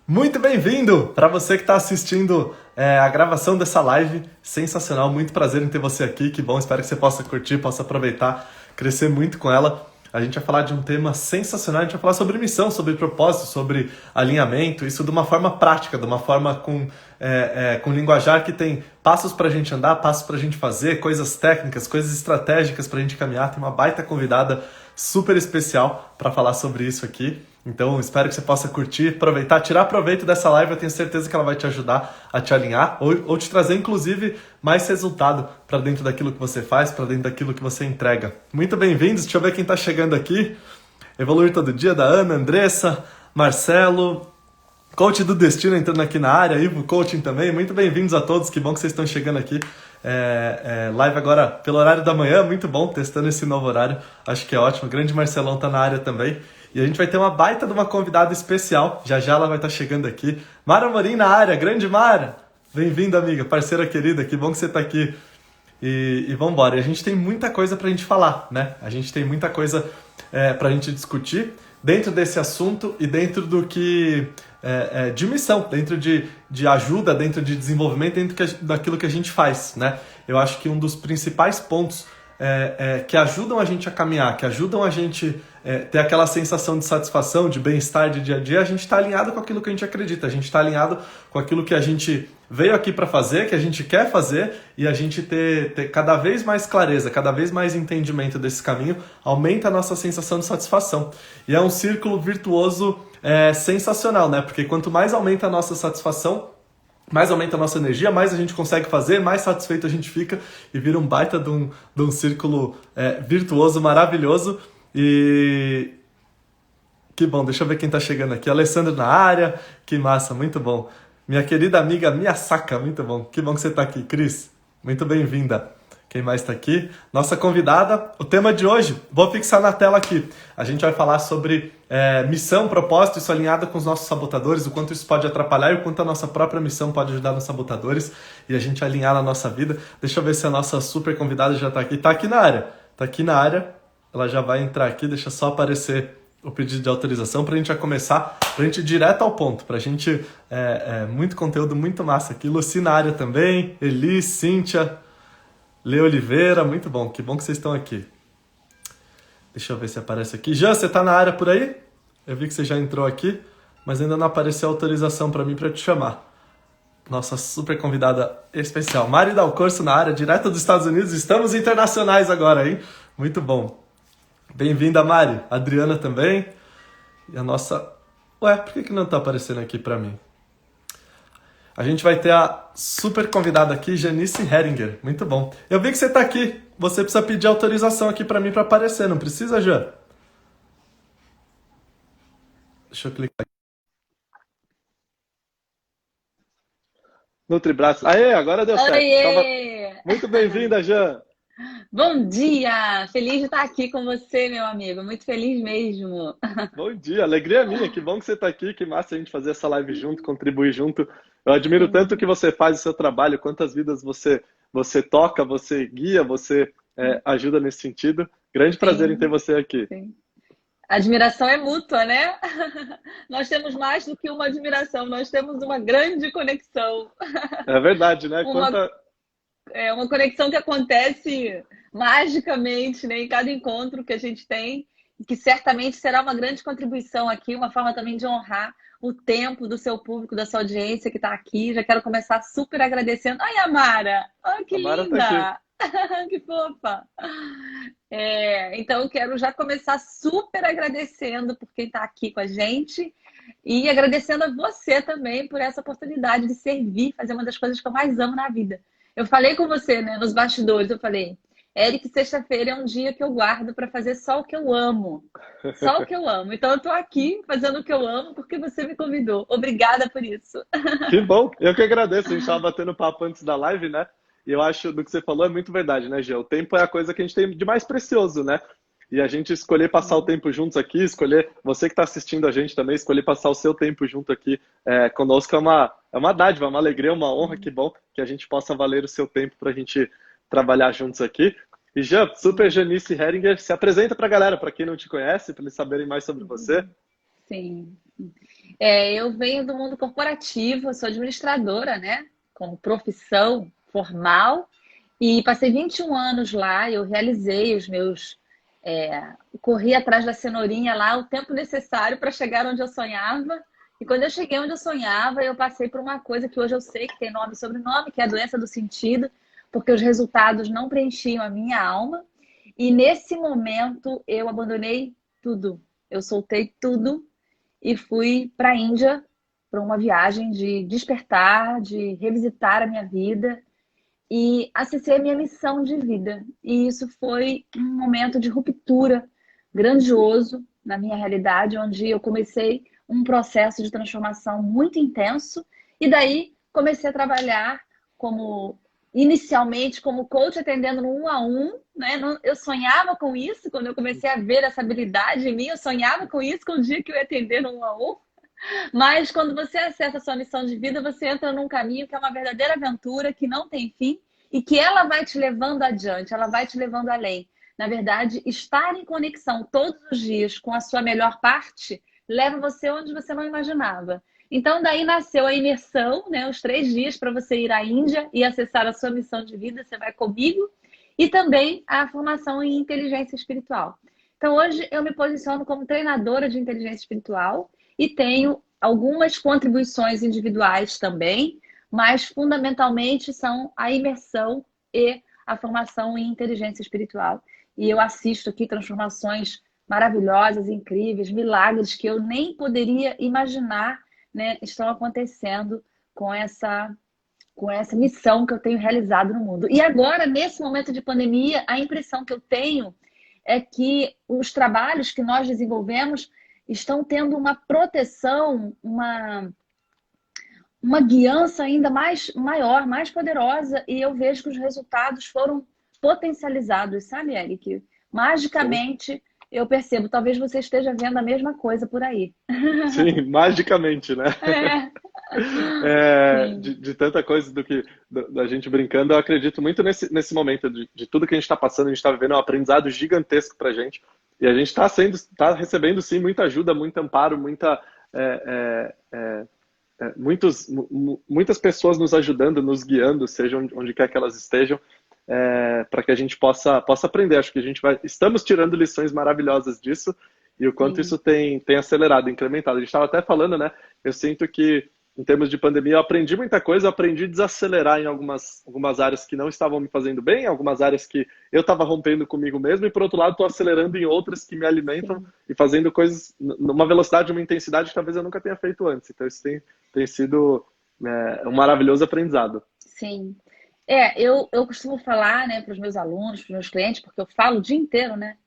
Muito bem-vindo para você que está assistindo a gravação dessa live. Sensacional, muito prazer em ter você aqui. Que bom, espero que você possa curtir, possa aproveitar, crescer muito com ela. A gente vai falar de um tema sensacional, a gente vai falar sobre missão, sobre propósito, sobre alinhamento, isso de uma forma prática, de uma forma com linguajar que tem passos para a gente andar, passos para a gente fazer, coisas técnicas, coisas estratégicas para a gente caminhar. Tem uma baita convidada super especial para falar sobre isso aqui. Então, espero que você possa curtir, aproveitar, tirar proveito dessa live. Eu tenho certeza que ela vai te ajudar a te alinhar ou te trazer, inclusive, mais resultado para dentro daquilo que você faz, para dentro daquilo que você entrega. Muito bem-vindos. Deixa eu ver quem está chegando aqui. Evoluir Todo Dia, da Ana, Andressa, Marcelo, Coach do Destino entrando aqui na área, Ivo Coaching também. Muito bem-vindos a todos. Que bom que vocês estão chegando aqui. Live agora pelo horário da manhã. Muito bom, testando esse novo horário. Acho que é ótimo. O grande Marcelão está na área também. E a gente vai ter uma baita de uma convidada especial. Já já ela vai estar chegando aqui. Mara Morim na área. Grande Mara. Bem-vinda, amiga. Parceira querida. Que bom que você está aqui. E vamos embora. E a gente tem muita coisa para a gente falar, né? A gente tem muita coisa para a gente discutir dentro desse assunto e dentro do que... de missão, dentro de ajuda, dentro de desenvolvimento, dentro daquilo que a gente faz, né? Eu acho que um dos principais pontos que ajudam a gente a caminhar, que ajudam a gente ter aquela sensação de satisfação, de bem-estar de dia a dia, a gente está alinhado com aquilo que a gente acredita, a gente está alinhado com aquilo que a gente veio aqui para fazer, que a gente quer fazer, e a gente ter cada vez mais clareza, cada vez mais entendimento desse caminho, aumenta a nossa sensação de satisfação. E é um círculo virtuoso sensacional, né? Porque quanto mais aumenta a nossa satisfação, mais aumenta a nossa energia, mais a gente consegue fazer, mais satisfeito a gente fica e vira um baita de um círculo virtuoso, maravilhoso. E que bom, deixa eu ver quem tá chegando aqui. Alessandro na área, que massa, muito bom. Minha querida amiga Miyasaka, muito bom. Que bom que você tá aqui, Cris. Muito bem-vinda. Quem mais está aqui? Nossa convidada. O tema de hoje, vou fixar na tela aqui. A gente vai falar sobre missão, propósito, isso alinhado com os nossos sabotadores, o quanto isso pode atrapalhar e o quanto a nossa própria missão pode ajudar nos sabotadores e a gente alinhar na nossa vida. Deixa eu ver se a nossa super convidada já está aqui. Está aqui na área. Está aqui na área. Ela já vai entrar aqui. Deixa só aparecer o pedido de autorização para a gente já começar, para a gente ir direto ao ponto, para a gente... muito conteúdo, muito massa aqui. Luci na área também. Eli, Cíntia... Lê Oliveira, muito bom. Que bom que vocês estão aqui. Deixa eu ver se aparece aqui. Jean, você tá na área por aí? Eu vi que você já entrou aqui, mas ainda não apareceu autorização para mim para te chamar. Nossa super convidada especial. Mari Dalcorso na área, direto dos Estados Unidos. Estamos internacionais agora, hein? Muito bom. Bem-vinda, Mari. Adriana também. E a nossa... Ué, por que não tá aparecendo aqui para mim? A gente vai ter a super convidada aqui, Janice Heringer. Muito bom. Eu vi que você está aqui. Você precisa pedir autorização aqui para mim para aparecer. Não precisa, Jean? Deixa eu clicar aqui. Nutribraço. Aê, agora deu certo. Oiê! Muito bem-vinda, Jean. Bom dia! Feliz de estar aqui com você, meu amigo. Muito feliz mesmo. Bom dia, alegria minha. Que bom que você está aqui. Que massa a gente fazer essa live junto, contribuir junto. Eu admiro tanto o que você faz, o seu trabalho, quantas vidas você toca, você guia, você ajuda nesse sentido. Grande prazer em ter você aqui. Sim. A admiração é mútua, né? Nós temos mais do que uma admiração, nós temos uma grande conexão. É verdade, né? É uma conexão que acontece magicamente, né? Em cada encontro que a gente tem, que certamente será uma grande contribuição aqui, uma forma também de honrar o tempo do seu público, da sua audiência que está aqui. Já quero começar super agradecendo. Ai, Amara! Ai, que linda! Tá que fofa! Então, eu quero já começar super agradecendo por quem está aqui com a gente e agradecendo a você também por essa oportunidade de servir, fazer uma das coisas que eu mais amo na vida. Eu falei com você, né, nos bastidores, eu falei, Eric, sexta-feira é um dia que eu guardo para fazer só o que eu amo. Só o que eu amo. Então, eu tô aqui fazendo o que eu amo porque você me convidou. Obrigada por isso. Que bom. Eu que agradeço. A gente estava batendo papo antes da live, né? E eu acho do que você falou é muito verdade, né, Gê? O tempo é a coisa que a gente tem de mais precioso, né? E a gente escolher passar o tempo juntos aqui, escolher, você que está assistindo a gente também, escolher passar o seu tempo junto aqui conosco é uma dádiva, é uma alegria, uma honra. Que bom que a gente possa valer o seu tempo para a gente trabalhar juntos aqui. E Jean, super Janice Heringer, se apresenta para a galera, para quem não te conhece, para eles saberem mais sobre você. sim. Eu venho do mundo corporativo, eu sou administradora, né? Como profissão formal. E passei 21 anos lá, eu realizei os meus. Corri atrás da cenourinha lá o tempo necessário para chegar onde eu sonhava. E quando eu cheguei onde eu sonhava, eu passei por uma coisa que hoje eu sei que tem nome e sobrenome, que é a doença do sentido, porque os resultados não preenchiam a minha alma. E nesse momento eu abandonei tudo. Eu soltei tudo e fui para a Índia para uma viagem de despertar, de revisitar a minha vida e acessei a minha missão de vida. E isso foi um momento de ruptura grandioso na minha realidade, onde eu comecei um processo de transformação muito intenso e daí comecei a trabalhar como inicialmente como coach atendendo no 1 a 1, né? Eu sonhava com isso quando eu comecei a ver essa habilidade em mim, eu sonhava com isso com o dia que eu ia atender no 1 a 1. Mas quando você acessa a sua missão de vida, você entra num caminho que é uma verdadeira aventura, que não tem fim e que ela vai te levando adiante, ela vai te levando além. Na verdade, estar em conexão todos os dias com a sua melhor parte leva você onde você não imaginava. Então, daí nasceu a imersão, né? Os 3 dias para você ir à Índia e acessar a sua missão de vida, você vai comigo, e também a formação em inteligência espiritual. Então, hoje eu me posiciono como treinadora de inteligência espiritual e tenho algumas contribuições individuais também, mas fundamentalmente são a imersão e a formação em inteligência espiritual. E eu assisto aqui transformações maravilhosas, incríveis, milagres que eu nem poderia imaginar, né, estão acontecendo com essa missão que eu tenho realizado no mundo. E agora, nesse momento de pandemia, a impressão que eu tenho é que os trabalhos que nós desenvolvemos estão tendo uma proteção, uma guiança ainda mais maior, mais poderosa, e eu vejo que os resultados foram potencializados, sabe, Eric? Sim, Magicamente, eu percebo, talvez você esteja vendo a mesma coisa por aí. sim, magicamente, né? É, De, sim, de tanta coisa da gente brincando, eu acredito muito nesse momento de tudo que a gente está passando, a gente está vivendo um aprendizado gigantesco para a gente. E a gente está recebendo sim muita ajuda, muito amparo, muitas pessoas nos ajudando, nos guiando, seja onde quer que elas estejam, para que a gente possa aprender. Acho que estamos tirando lições maravilhosas disso e o quanto sim, isso tem acelerado, incrementado. A gente estava até falando, né? Eu sinto que em termos de pandemia, eu aprendi muita coisa, eu aprendi a desacelerar em algumas áreas que não estavam me fazendo bem, algumas áreas que eu estava rompendo comigo mesmo, e por outro lado, estou acelerando em outras que me alimentam sim, e fazendo coisas numa velocidade, uma intensidade que talvez eu nunca tenha feito antes. Então, isso tem sido um maravilhoso aprendizado. sim. Eu costumo falar, né, para os meus alunos, para os meus clientes, porque eu falo o dia inteiro, né?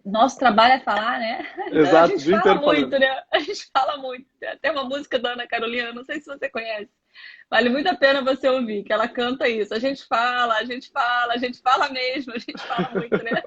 Nosso trabalho é falar, né? Então a Exato, o gente dia fala inteiro muito, falando. né? A gente fala muito. Tem até uma música da Ana Carolina, não sei se você conhece. Vale muito a pena você ouvir, que ela canta isso. A gente fala, a gente fala, a gente fala mesmo, a gente fala muito, né?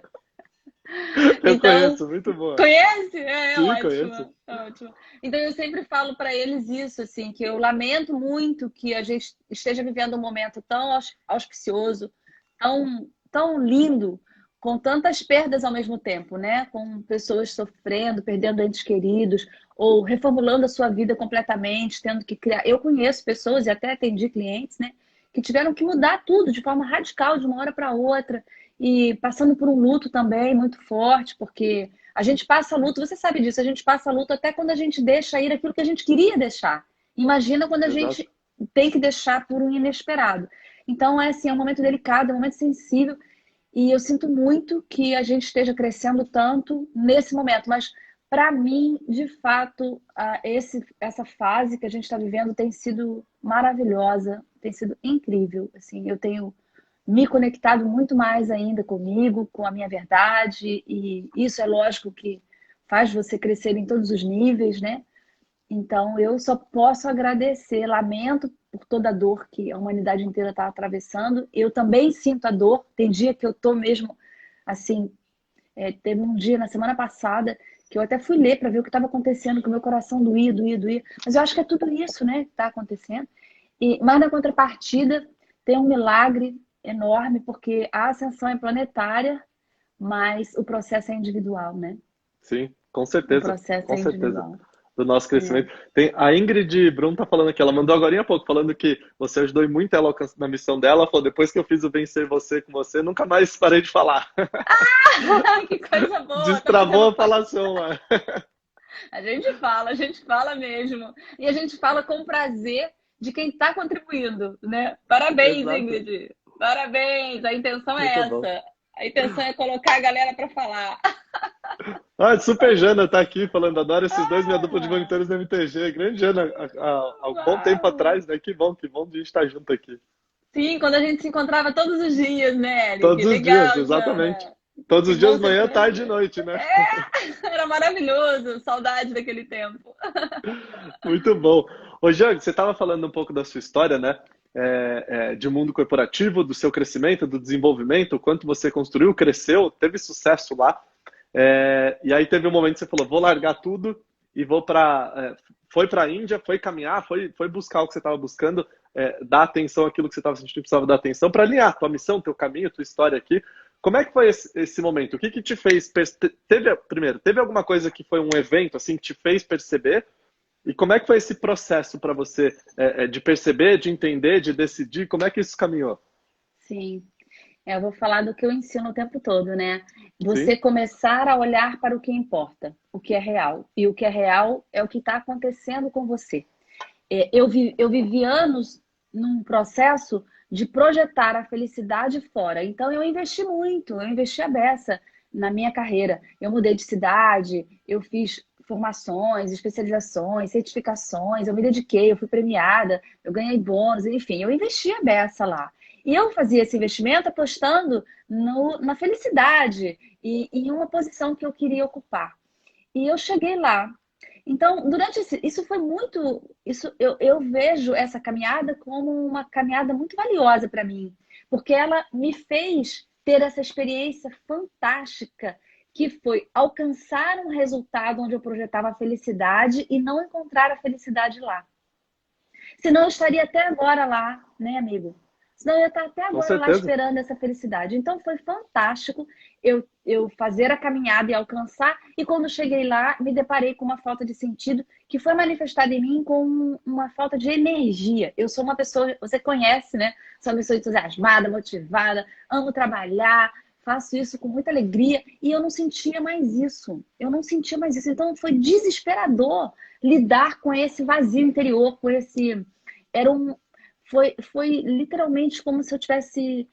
Eu Então, conheço, muito boa. conhece? É Sim, conheço. ótima, é ótima. Então eu sempre falo para eles isso, assim, que eu lamento muito que a gente esteja vivendo um momento tão auspicioso, tão lindo, com tantas perdas ao mesmo tempo, né? Com pessoas sofrendo, perdendo entes queridos, ou reformulando a sua vida completamente, tendo que criar. Eu conheço pessoas e até atendi clientes, né? Que tiveram que mudar tudo de forma radical, de uma hora para outra, e passando por um luto também muito forte, porque a gente passa luto, você sabe disso, a gente passa luto até quando a gente deixa ir aquilo que a gente queria deixar. Imagina quando a Exato. gente tem que deixar por um inesperado. Então, é assim, é um momento delicado, é um momento sensível, e eu sinto muito que a gente esteja crescendo tanto nesse momento, mas para mim, de fato, essa fase que a gente está vivendo tem sido maravilhosa, tem sido incrível. Assim, eu tenho me conectado muito mais ainda comigo, com a minha verdade, e isso é lógico que faz você crescer em todos os níveis, né? Então eu só posso agradecer, lamento por toda a dor que a humanidade inteira está atravessando. Eu também sinto a dor, tem dia que eu tô mesmo assim, teve um dia na semana passada que eu até fui ler para ver o que estava acontecendo, que o meu coração doía, doía, doía. Mas eu acho que é tudo isso, né, que está acontecendo. Mas na contrapartida, tem um milagre enorme, porque a ascensão é planetária, mas o processo é individual, né? Sim, com O certeza, processo com é certeza. individual. do nosso crescimento. Tem, a Ingrid Brum tá falando aqui, ela mandou agora há pouco, falando que você ajudou muito ela na missão dela. Ela falou, depois que eu fiz o Vencer Você com você, nunca mais parei de falar. Que coisa boa! Destravou a falação lá. A gente fala mesmo. E a gente fala com prazer de quem está contribuindo, né? Parabéns, Exato. Ingrid. Parabéns. A intenção é Muito bom. essa. A intenção é colocar a galera para falar. Ah, Super Jana tá aqui falando, adoro esses dois, minha dupla de monitores do MTG. Grande Jana, há um bom tempo atrás, né? Que bom de a gente estar junto aqui. Sim, quando a gente se encontrava todos os dias, né, Eric? Todos os Legal, dias, exatamente. Jana. Todos os Que bom dias, manhã, você tarde e noite, né? Era maravilhoso. Saudade daquele tempo. Muito bom. Ô, Jean, você estava falando um pouco da sua história, né? De mundo corporativo, do seu crescimento, do desenvolvimento, o quanto você construiu, cresceu, teve sucesso lá. E aí teve um momento que você falou, vou largar tudo e vou foi para a Índia, foi caminhar, foi buscar o que você estava buscando, dar atenção àquilo que você estava sentindo que precisava dar atenção para alinhar tua missão, teu caminho, tua história aqui. Como é que foi esse momento? O que te fez... Primeiro, teve alguma coisa que foi um evento assim que te fez perceber? E como é que foi esse processo para você de perceber, de entender, de decidir? Como é que isso caminhou? Sim. Eu vou falar do que eu ensino o tempo todo, né? Você Sim. começar a olhar para o que importa, o que é real. E o que é real é o que está acontecendo com você. Eu vivi anos num processo de projetar a felicidade fora. Então, eu investi muito, eu investi a beça na minha carreira. Eu mudei de cidade, eu fiz formações, especializações, certificações, eu me dediquei, eu fui premiada, eu ganhei bônus, enfim, eu investi a beça lá. E eu fazia esse investimento apostando na felicidade e em uma posição que eu queria ocupar. E eu cheguei lá. Então, isso foi muito... eu vejo essa caminhada como uma caminhada muito valiosa para mim, porque ela me fez ter essa experiência fantástica, que foi alcançar um resultado onde eu projetava a felicidade e não encontrar a felicidade lá. Senão eu estaria até agora lá, né, amigo? Senão eu ia estar até Com agora lá certeza. esperando essa felicidade. Então foi fantástico eu fazer a caminhada e alcançar. E quando cheguei lá, me deparei com uma falta de sentido que foi manifestada em mim com uma falta de energia. Eu sou uma pessoa, você conhece, né? Sou uma pessoa entusiasmada, motivada, amo trabalhar, faço isso com muita alegria. E eu não sentia mais isso. Eu não sentia mais isso. Então foi desesperador lidar com esse vazio interior, com esse... Foi literalmente como se eu estivesse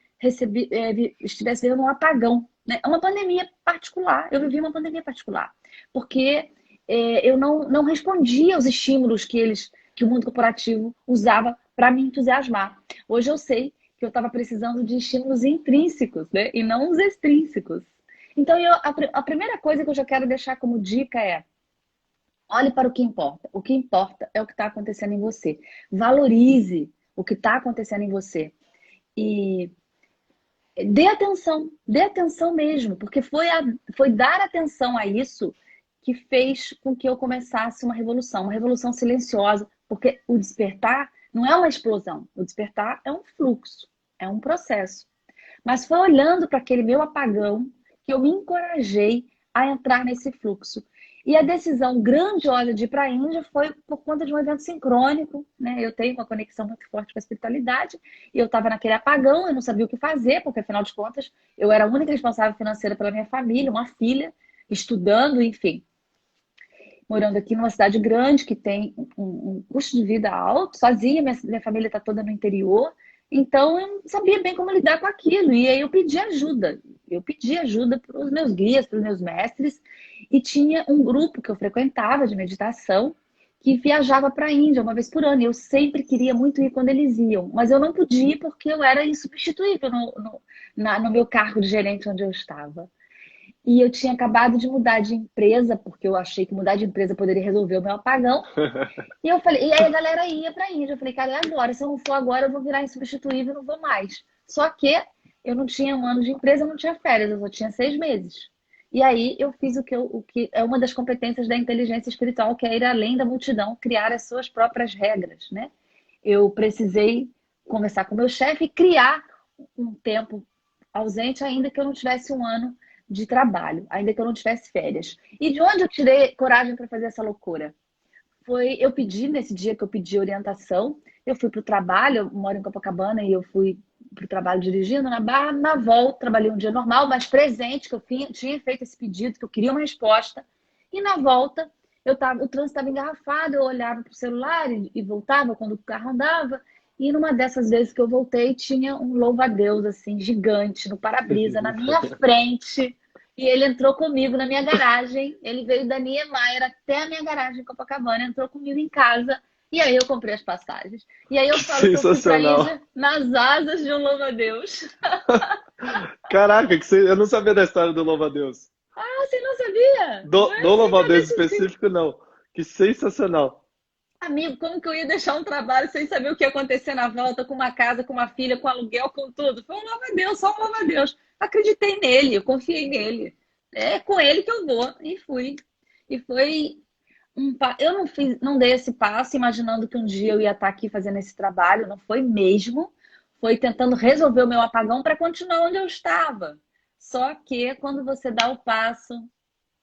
vivendo um apagão, né? Uma pandemia particular. Eu vivi uma pandemia particular. Porque eu não respondia aos estímulos que o mundo corporativo usava para me entusiasmar. Hoje eu sei que eu estava precisando de estímulos intrínsecos, né? E não os extrínsecos. Então, a primeira coisa que eu já quero deixar como dica é: olhe para o que importa. O que importa é o que está acontecendo em você. Valorize o que está acontecendo em você. E dê atenção mesmo, porque foi dar atenção a isso que fez com que eu começasse uma revolução silenciosa, porque o despertar não é uma explosão, o despertar é um fluxo, é um processo. Mas foi olhando para aquele meu apagão que eu me encorajei a entrar nesse fluxo. E a decisão grandiosa de ir para a Índia foi por conta de um evento sincrônico, né? Eu tenho uma conexão muito forte com a espiritualidade e eu estava naquele apagão, eu não sabia o que fazer, porque afinal de contas eu era a única responsável financeira pela minha família, uma filha, estudando, enfim. Morando aqui numa cidade grande que tem um custo de vida alto, sozinha, minha família está toda no interior. Então, eu não sabia bem como lidar com aquilo. E aí eu pedi ajuda. Eu pedi ajuda para os meus guias, para os meus mestres. E tinha um grupo que eu frequentava de meditação que viajava para a Índia uma vez por ano. E eu sempre queria muito ir quando eles iam. Mas eu não podia ir porque eu era insubstituível no meu cargo de gerente onde eu estava. E eu tinha acabado de mudar de empresa, porque eu achei que mudar de empresa poderia resolver o meu apagão. E eu falei, e aí a galera ia pra Índia. Eu falei, cara, é agora. Se eu não for agora, eu vou virar insubstituível e não vou mais. Só que eu não tinha um ano de empresa, eu não tinha férias, eu só tinha 6 meses. E aí eu fiz o que é uma das competências da inteligência espiritual, que é ir além da multidão, criar as suas próprias regras, né? Eu precisei conversar com o meu chefe e criar um tempo ausente, ainda que eu não tivesse um ano de trabalho, ainda que eu não tivesse férias. E de onde eu tirei coragem para fazer essa loucura? eu pedi, nesse dia que eu pedi orientação, eu fui para o trabalho, eu moro em Copacabana e eu fui para o trabalho dirigindo na Barra. Na volta, trabalhei um dia normal, mas presente, que eu tinha feito esse pedido, que eu queria uma resposta. E na volta, o trânsito estava engarrafado, eu olhava para o celular e voltava quando o carro andava. E numa dessas vezes que eu voltei, tinha um louva-a-Deus, assim, gigante, no para-brisa, na minha frente. E ele entrou comigo na minha garagem. Ele veio da Niemeyer até a minha garagem em Copacabana, entrou comigo em casa. E aí eu comprei as passagens. E aí eu falo que eu fui pra Sensacional. Índia nas asas de um louva-a-Deus. Caraca, eu não sabia da história do louva-a-Deus. Ah, você não sabia? Do Mas nunca louva-a-Deus desse específico, não. Que sensacional. amigo, como que eu ia deixar um trabalho sem saber o que ia acontecer na volta, com uma casa, com uma filha, com aluguel, com tudo? Foi um louva-a-Deus, só um louva-a-Deus. Acreditei nele, eu confiei nele. É com ele que eu vou. E fui. E foi eu não dei esse passo imaginando que um dia eu ia estar aqui fazendo esse trabalho, não foi mesmo. Foi tentando resolver o meu apagão para continuar onde eu estava. Só que quando você dá o passo,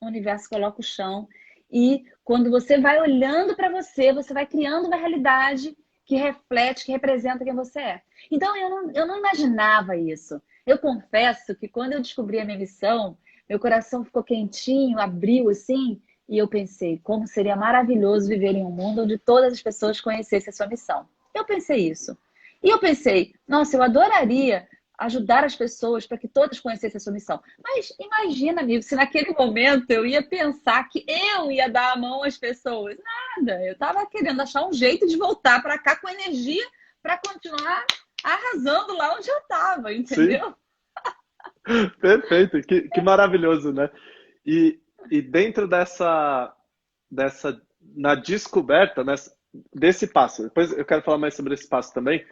o universo coloca o chão. E quando você vai olhando para você, você vai criando uma realidade que reflete, que representa quem você é. Então eu não imaginava isso. Eu confesso que quando eu descobri a minha missão, meu coração ficou quentinho, abriu assim, e eu pensei, como seria maravilhoso viver em um mundo onde todas as pessoas conhecessem a sua missão. Eu pensei isso. E eu pensei, nossa, eu adoraria ajudar as pessoas para que todas conhecessem a sua missão. Mas imagina, amigo, se naquele momento eu ia pensar que eu ia dar a mão às pessoas. Nada, eu estava querendo achar um jeito de voltar para cá com energia para continuar arrasando lá onde eu estava, Sim, entendeu? perfeito. Que maravilhoso, né? E dentro na descoberta, desse passo, depois eu quero falar mais sobre esse passo também,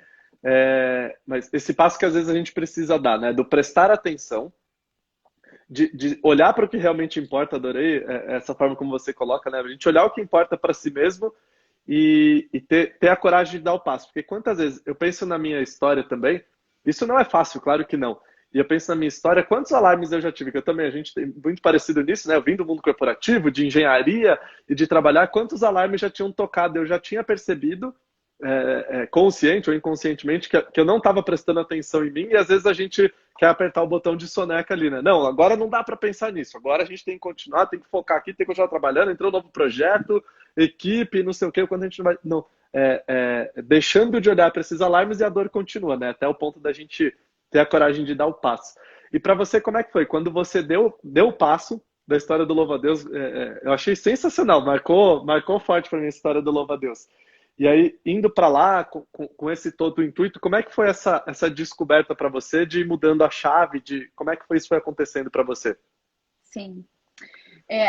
mas esse passo que às vezes a gente precisa dar, né? Do prestar atenção, de olhar para o que realmente importa, adorei essa forma como você coloca, né? A gente olhar o que importa para si mesmo e ter a coragem de dar o passo. Porque quantas vezes eu penso na minha história também, isso não é fácil, claro que não. E eu penso na minha história, quantos alarmes eu já tive, que eu também, a gente tem muito parecido nisso, né? Eu vim do mundo corporativo, de engenharia e de trabalhar, quantos alarmes já tinham tocado, eu já tinha percebido, consciente ou inconscientemente, que eu não estava prestando atenção em mim, e às vezes a gente quer apertar o botão de soneca ali, né? Não, agora não dá para pensar nisso, agora a gente tem que continuar, tem que focar aqui, tem que continuar trabalhando, entrou um novo projeto, equipe, não sei o quê, quando a gente não vai... Não, deixando de olhar para esses alarmes e a dor continua, né? Até o ponto da gente ter a coragem de dar o passo. E para você, como é que foi? Quando você deu o passo da história do Louva-a-Deus, eu achei sensacional, marcou forte para mim a história do Louva-a-Deus. E aí, indo para lá, com esse todo o intuito, como é que foi essa descoberta para você de ir mudando a chave, como é que isso foi acontecendo para você? Sim.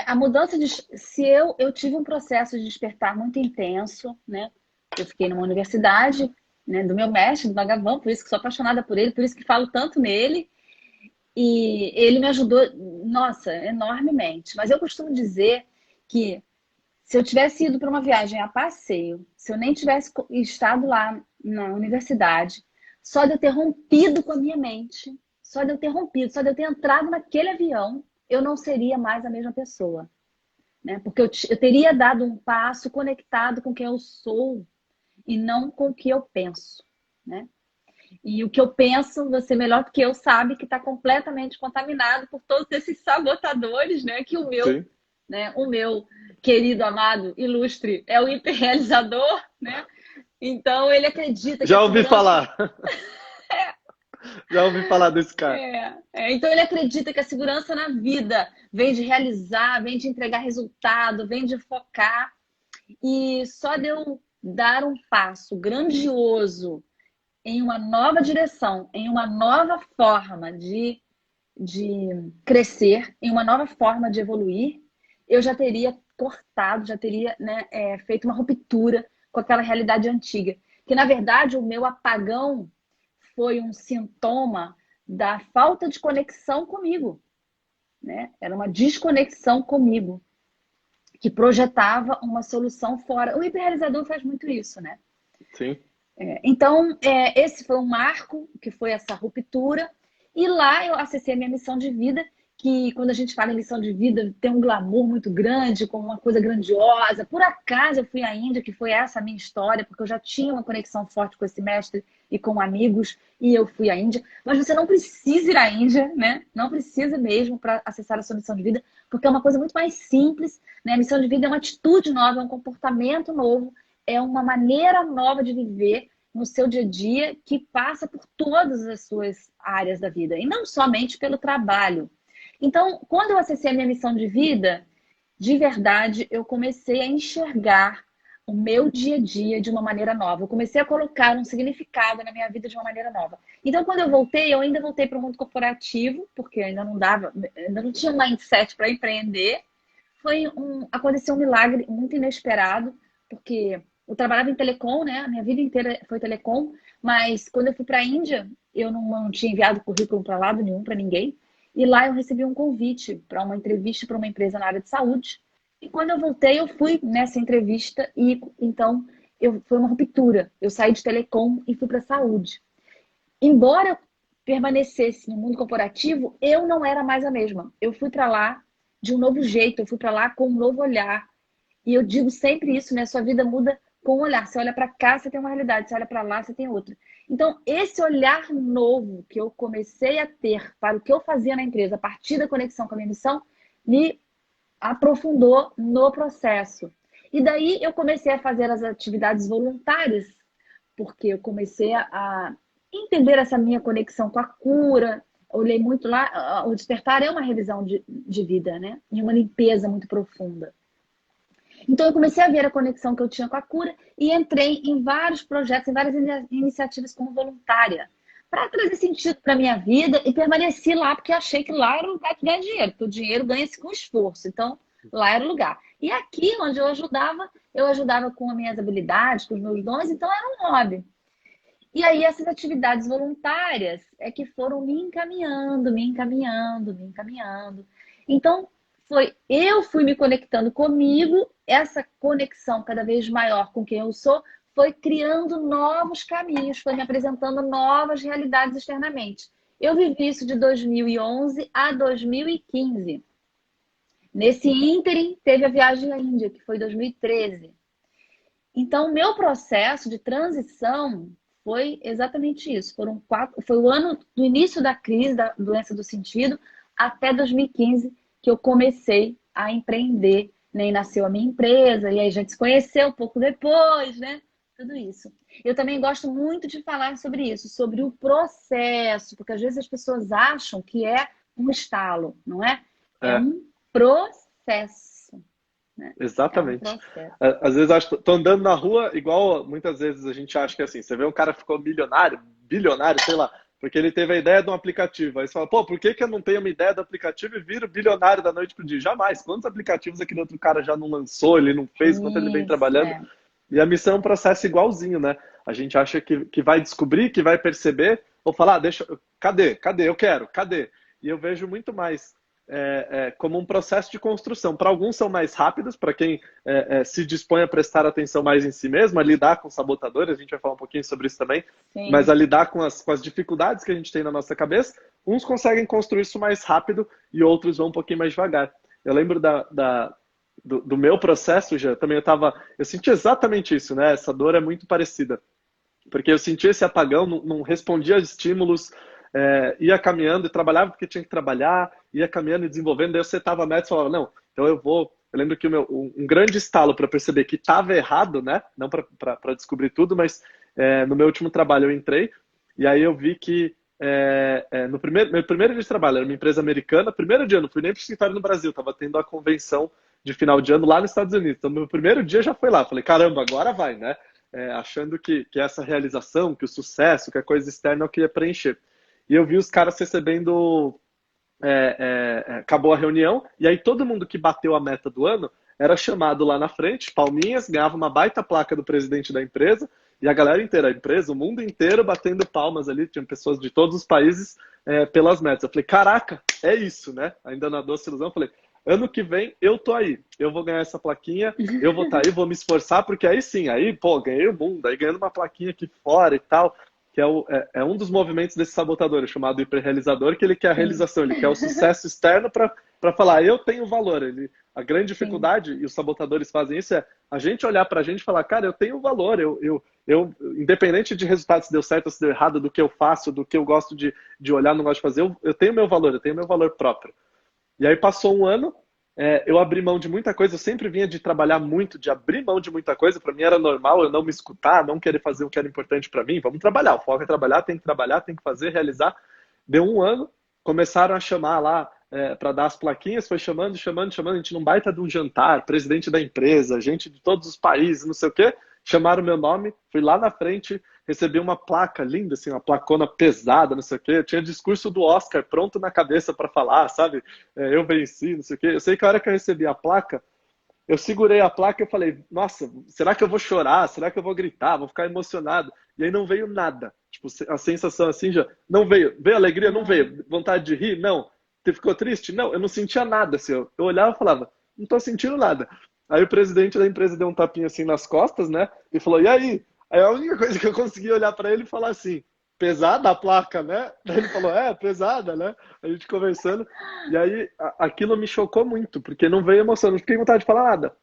A mudança de... Se eu tive um processo de despertar muito intenso, né? Eu fiquei numa universidade, né, do meu mestre, do Bhagavan, por isso que sou apaixonada por ele, por isso que falo tanto nele. E ele me ajudou, nossa, enormemente. Mas eu costumo dizer que se eu tivesse ido para uma viagem a passeio, se eu nem tivesse estado lá na universidade, só de eu ter rompido com a minha mente, só de eu ter rompido, só de eu ter entrado naquele avião, eu não seria mais a mesma pessoa, né? Porque eu teria dado um passo conectado com quem eu sou e não com o que eu penso, né? E o que eu penso, você melhor do que eu sabe que está completamente contaminado por todos esses sabotadores, né? Que Sim. o meu querido, amado, ilustre, é o hiperrealizador, né? Então ele acredita que a Já ouvi segurança... falar. Já ouvi falar desse cara. Então ele acredita que a segurança na vida vem de realizar, vem de entregar resultado, vem de focar. E só de eu dar um passo grandioso em uma nova direção, em uma nova forma de crescer, em uma nova forma de evoluir, eu já teria cortado, já teria, né, feito uma ruptura com aquela realidade antiga. Que, na verdade, o meu apagão foi um sintoma da falta de conexão comigo, né? Era uma desconexão comigo, que projetava uma solução fora. O hiperrealizador faz muito isso, né? Sim. Então, esse foi um marco, que foi essa ruptura. E lá eu acessei a minha missão de vida, que quando a gente fala em missão de vida tem um glamour muito grande, como uma coisa grandiosa. Por acaso eu fui à Índia, que foi essa a minha história, porque eu já tinha uma conexão forte com esse mestre e com amigos, e eu fui à Índia. Mas você não precisa ir à Índia, né? Não precisa mesmo para acessar a sua missão de vida, porque é uma coisa muito mais simples, né? A missão de vida é uma atitude nova, é um comportamento novo, é uma maneira nova de viver no seu dia a dia que passa por todas as suas áreas da vida, e não somente pelo trabalho. Então, quando eu acessei a minha missão de vida, de verdade, eu comecei a enxergar o meu dia a dia de uma maneira nova. Eu comecei a colocar um significado na minha vida de uma maneira nova. Então, quando eu ainda voltei para o mundo corporativo, porque ainda não tinha um mindset para empreender. Aconteceu um milagre muito inesperado, porque eu trabalhava em telecom, né? A minha vida inteira foi telecom, mas quando eu fui para a Índia, eu não tinha enviado currículo para lado nenhum, para ninguém. E lá eu recebi um convite para uma entrevista para uma empresa na área de saúde. E quando eu voltei, eu fui nessa entrevista e então foi uma ruptura. Eu saí de telecom e fui para saúde. Embora eu permanecesse no mundo corporativo, eu não era mais a mesma. Eu fui para lá de um novo jeito, eu fui para lá com um novo olhar. E eu digo sempre isso, né? Sua vida muda com um olhar. Você olha para cá, você tem uma realidade. Você olha para lá, você tem outra. Então, esse olhar novo que eu comecei a ter para o que eu fazia na empresa, a partir da conexão com a minha missão, me aprofundou no processo. E daí eu comecei a fazer as atividades voluntárias, porque eu comecei a entender essa minha conexão com a cura. Olhei muito lá, o despertar é uma revisão de vida, né? E uma limpeza muito profunda. Então, eu comecei a ver a conexão que eu tinha com a cura e entrei em vários projetos, em várias iniciativas como voluntária, para trazer sentido para a minha vida, e permaneci lá porque achei que lá era o lugar de ganhar dinheiro, porque o dinheiro ganha-se com esforço. Então, lá era o lugar. E aqui, onde eu ajudava com as minhas habilidades, com os meus dons, então era um hobby. E aí, essas atividades voluntárias é que foram me encaminhando, me encaminhando, me encaminhando. Então, eu fui me conectando comigo, essa conexão cada vez maior com quem eu sou, foi criando novos caminhos, foi me apresentando novas realidades externamente. Eu vivi isso de 2011 a 2015. Nesse ínterim, teve a viagem à Índia, que foi em 2013. Então, meu processo de transição foi exatamente isso. Foi o ano do início da crise da doença do sentido até 2015, que eu comecei a empreender, né? E nasceu a minha empresa, e aí a gente se conheceu um pouco depois, né? Tudo isso. Eu também gosto muito de falar sobre isso, sobre o processo, porque às vezes as pessoas acham que é um estalo, não é? É um processo, né? Exatamente. É um processo. Às vezes tô andando na rua, igual muitas vezes a gente acha que é assim, você vê um cara que ficou milionário, bilionário, sei lá, porque ele teve a ideia de um aplicativo. Aí você fala, pô, por que eu não tenho uma ideia do aplicativo e viro bilionário da noite pro dia? Jamais. Quantos aplicativos aquele outro cara já não lançou, ele não fez, quanto ele vem trabalhando? É. E a missão é um processo igualzinho, né? A gente acha que vai descobrir, que vai perceber, ou falar, cadê? Eu quero, cadê? E eu vejo muito mais como um processo de construção. Para alguns são mais rápidos, para quem se dispõe a prestar atenção mais em si mesmo, a lidar com sabotadores, a gente vai falar um pouquinho sobre isso também, Sim. mas a lidar com as dificuldades que a gente tem na nossa cabeça, uns conseguem construir isso mais rápido e outros vão um pouquinho mais devagar. Eu lembro do meu processo, já também eu senti exatamente isso, né? Essa dor é muito parecida, porque eu senti esse apagão, não respondia a estímulos, ia caminhando e trabalhava porque tinha que trabalhar, ia caminhando e desenvolvendo, daí eu setava a meta e falava, não, então eu lembro que um grande estalo para perceber que estava errado, né? Não para descobrir tudo, mas no meu último trabalho eu entrei, e aí eu vi que meu primeiro dia de trabalho, era uma empresa americana, primeiro dia, não fui nem para o escritório no Brasil, estava tendo a convenção de final de ano lá nos Estados Unidos. Então, meu primeiro dia já foi lá. Falei, caramba, agora vai, né? Achando que essa realização, que o sucesso, que a coisa externa é o que ia preencher. E eu vi os caras recebendo... acabou a reunião, e aí todo mundo que bateu a meta do ano era chamado lá na frente, palminhas, ganhava uma baita placa do presidente da empresa, e a galera inteira, a empresa, o mundo inteiro batendo palmas ali, tinha pessoas de todos os países pelas metas. Eu falei, caraca, é isso, né? Ainda na doce ilusão, eu falei, ano que vem eu tô aí, eu vou ganhar essa plaquinha, eu vou estar aí, vou me esforçar, porque aí sim, aí, pô, ganhei o mundo, aí ganhando uma plaquinha aqui fora e tal. que é um dos movimentos desse sabotador, chamado hiperrealizador, que ele quer a realização, ele quer o sucesso externo para falar, eu tenho valor. A grande dificuldade, e os sabotadores fazem isso, é a gente olhar para a gente e falar, cara, eu tenho valor, independente de resultado, se deu certo ou se deu errado, do que eu faço, do que eu gosto de olhar, não gosto de fazer, eu tenho meu valor, eu tenho meu valor próprio. E aí passou um ano, eu abri mão de muita coisa, eu sempre vinha de trabalhar muito, de abrir mão de muita coisa, para mim era normal eu não me escutar, não querer fazer o que era importante para mim, vamos trabalhar, o foco é trabalhar, tem que fazer, realizar. Deu um ano, começaram a chamar lá para dar as plaquinhas, foi chamando, a gente num baita de um jantar, presidente da empresa, gente de todos os países, não sei o quê, chamaram meu nome, fui lá na frente, recebi uma placa linda, assim, uma placona pesada, não sei o quê. Eu tinha discurso do Oscar pronto na cabeça para falar, sabe? Eu venci, não sei o quê. Eu sei que a hora que eu recebi a placa, eu segurei a placa e eu falei, nossa, será que eu vou chorar? Será que eu vou gritar? Vou ficar emocionado? E aí não veio nada. Tipo, a sensação assim já não veio. Veio alegria? Não veio. Vontade de rir? Não. Você ficou triste? Não. Eu não sentia nada. Assim, eu olhava e falava, não tô sentindo nada. Aí o presidente da empresa deu um tapinha assim nas costas, né? E falou, e aí? Aí a única coisa que eu consegui olhar para ele e falar assim, pesada a placa, né? Daí ele falou, pesada, né? A gente conversando. E aí aquilo me chocou muito, porque não veio emoção, não fiquei com vontade de falar nada.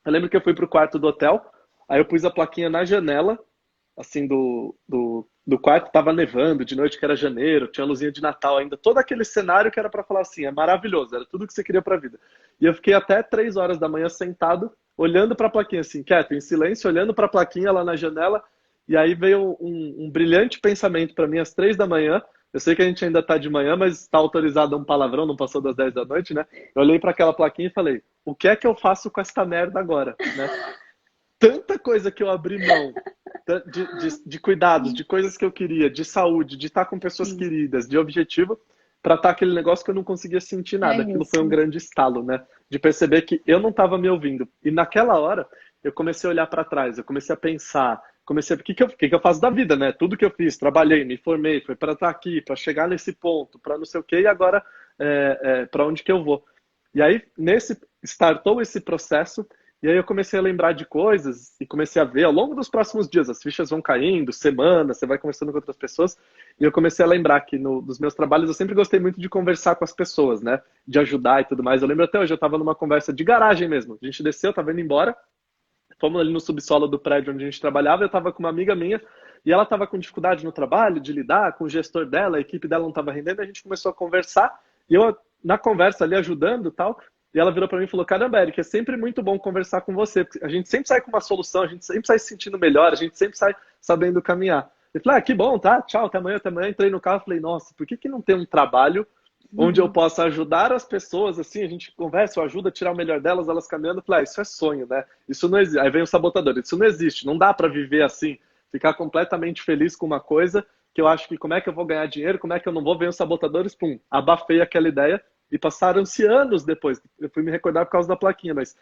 Eu lembro que eu fui pro quarto do hotel, aí eu pus a plaquinha na janela, assim, do quarto, tava nevando de noite, que era janeiro, tinha luzinha de Natal ainda, todo aquele cenário que era para falar assim, é maravilhoso, era tudo que você queria pra vida. E eu fiquei até 3 horas da manhã sentado, olhando para a plaquinha, assim, quieto, em silêncio, olhando para a plaquinha lá na janela, e aí veio um brilhante pensamento para mim às 3 da manhã. Eu sei que a gente ainda está de manhã, mas está autorizado um palavrão, não passou das 10 da noite, né? Eu olhei para aquela plaquinha e falei, o que é que eu faço com esta merda agora, né? Tanta coisa que eu abri mão de cuidados, de coisas que eu queria, de saúde, de estar com pessoas queridas, de objetivo, para estar aquele negócio que eu não conseguia sentir nada. Aquilo foi um grande estalo, né? De perceber que eu não estava me ouvindo. E naquela hora, eu comecei a olhar para trás, eu comecei a pensar, o que eu faço da vida, né? Tudo que eu fiz, trabalhei, me formei, foi para estar aqui, para chegar nesse ponto, para não sei o quê, e agora para onde que eu vou? E aí, startou esse processo. E aí eu comecei a lembrar de coisas e comecei a ver ao longo dos próximos dias, as fichas vão caindo, semanas, você vai conversando com outras pessoas, e eu comecei a lembrar que nos meus trabalhos eu sempre gostei muito de conversar com as pessoas, né? De ajudar e tudo mais. Eu lembro até hoje, eu estava numa conversa de garagem mesmo. A gente desceu, estava indo embora, fomos ali no subsolo do prédio onde a gente trabalhava, eu estava com uma amiga minha, e ela estava com dificuldade no trabalho, de lidar com o gestor dela, a equipe dela não estava rendendo, a gente começou a conversar, e eu, na conversa ali, ajudando e tal, e ela virou para mim e falou, caramba, Eric, é sempre muito bom conversar com você, porque a gente sempre sai com uma solução, a gente sempre sai se sentindo melhor, a gente sempre sai sabendo caminhar. Eu falei, que bom, tá, tchau, até amanhã. Entrei no carro e falei, nossa, por que não tem um trabalho onde eu possa ajudar as pessoas, assim, a gente conversa, eu ajudo a tirar o melhor delas, elas caminhando. Eu falei, isso é sonho, né? Isso não existe. Aí vem o sabotador, isso não existe, não dá para viver assim, ficar completamente feliz com uma coisa que eu acho que como é que eu vou ganhar dinheiro, como é que eu não vou ver os sabotadores, pum, abafei aquela ideia. E passaram-se anos depois. Eu fui me recordar por causa da plaquinha, mas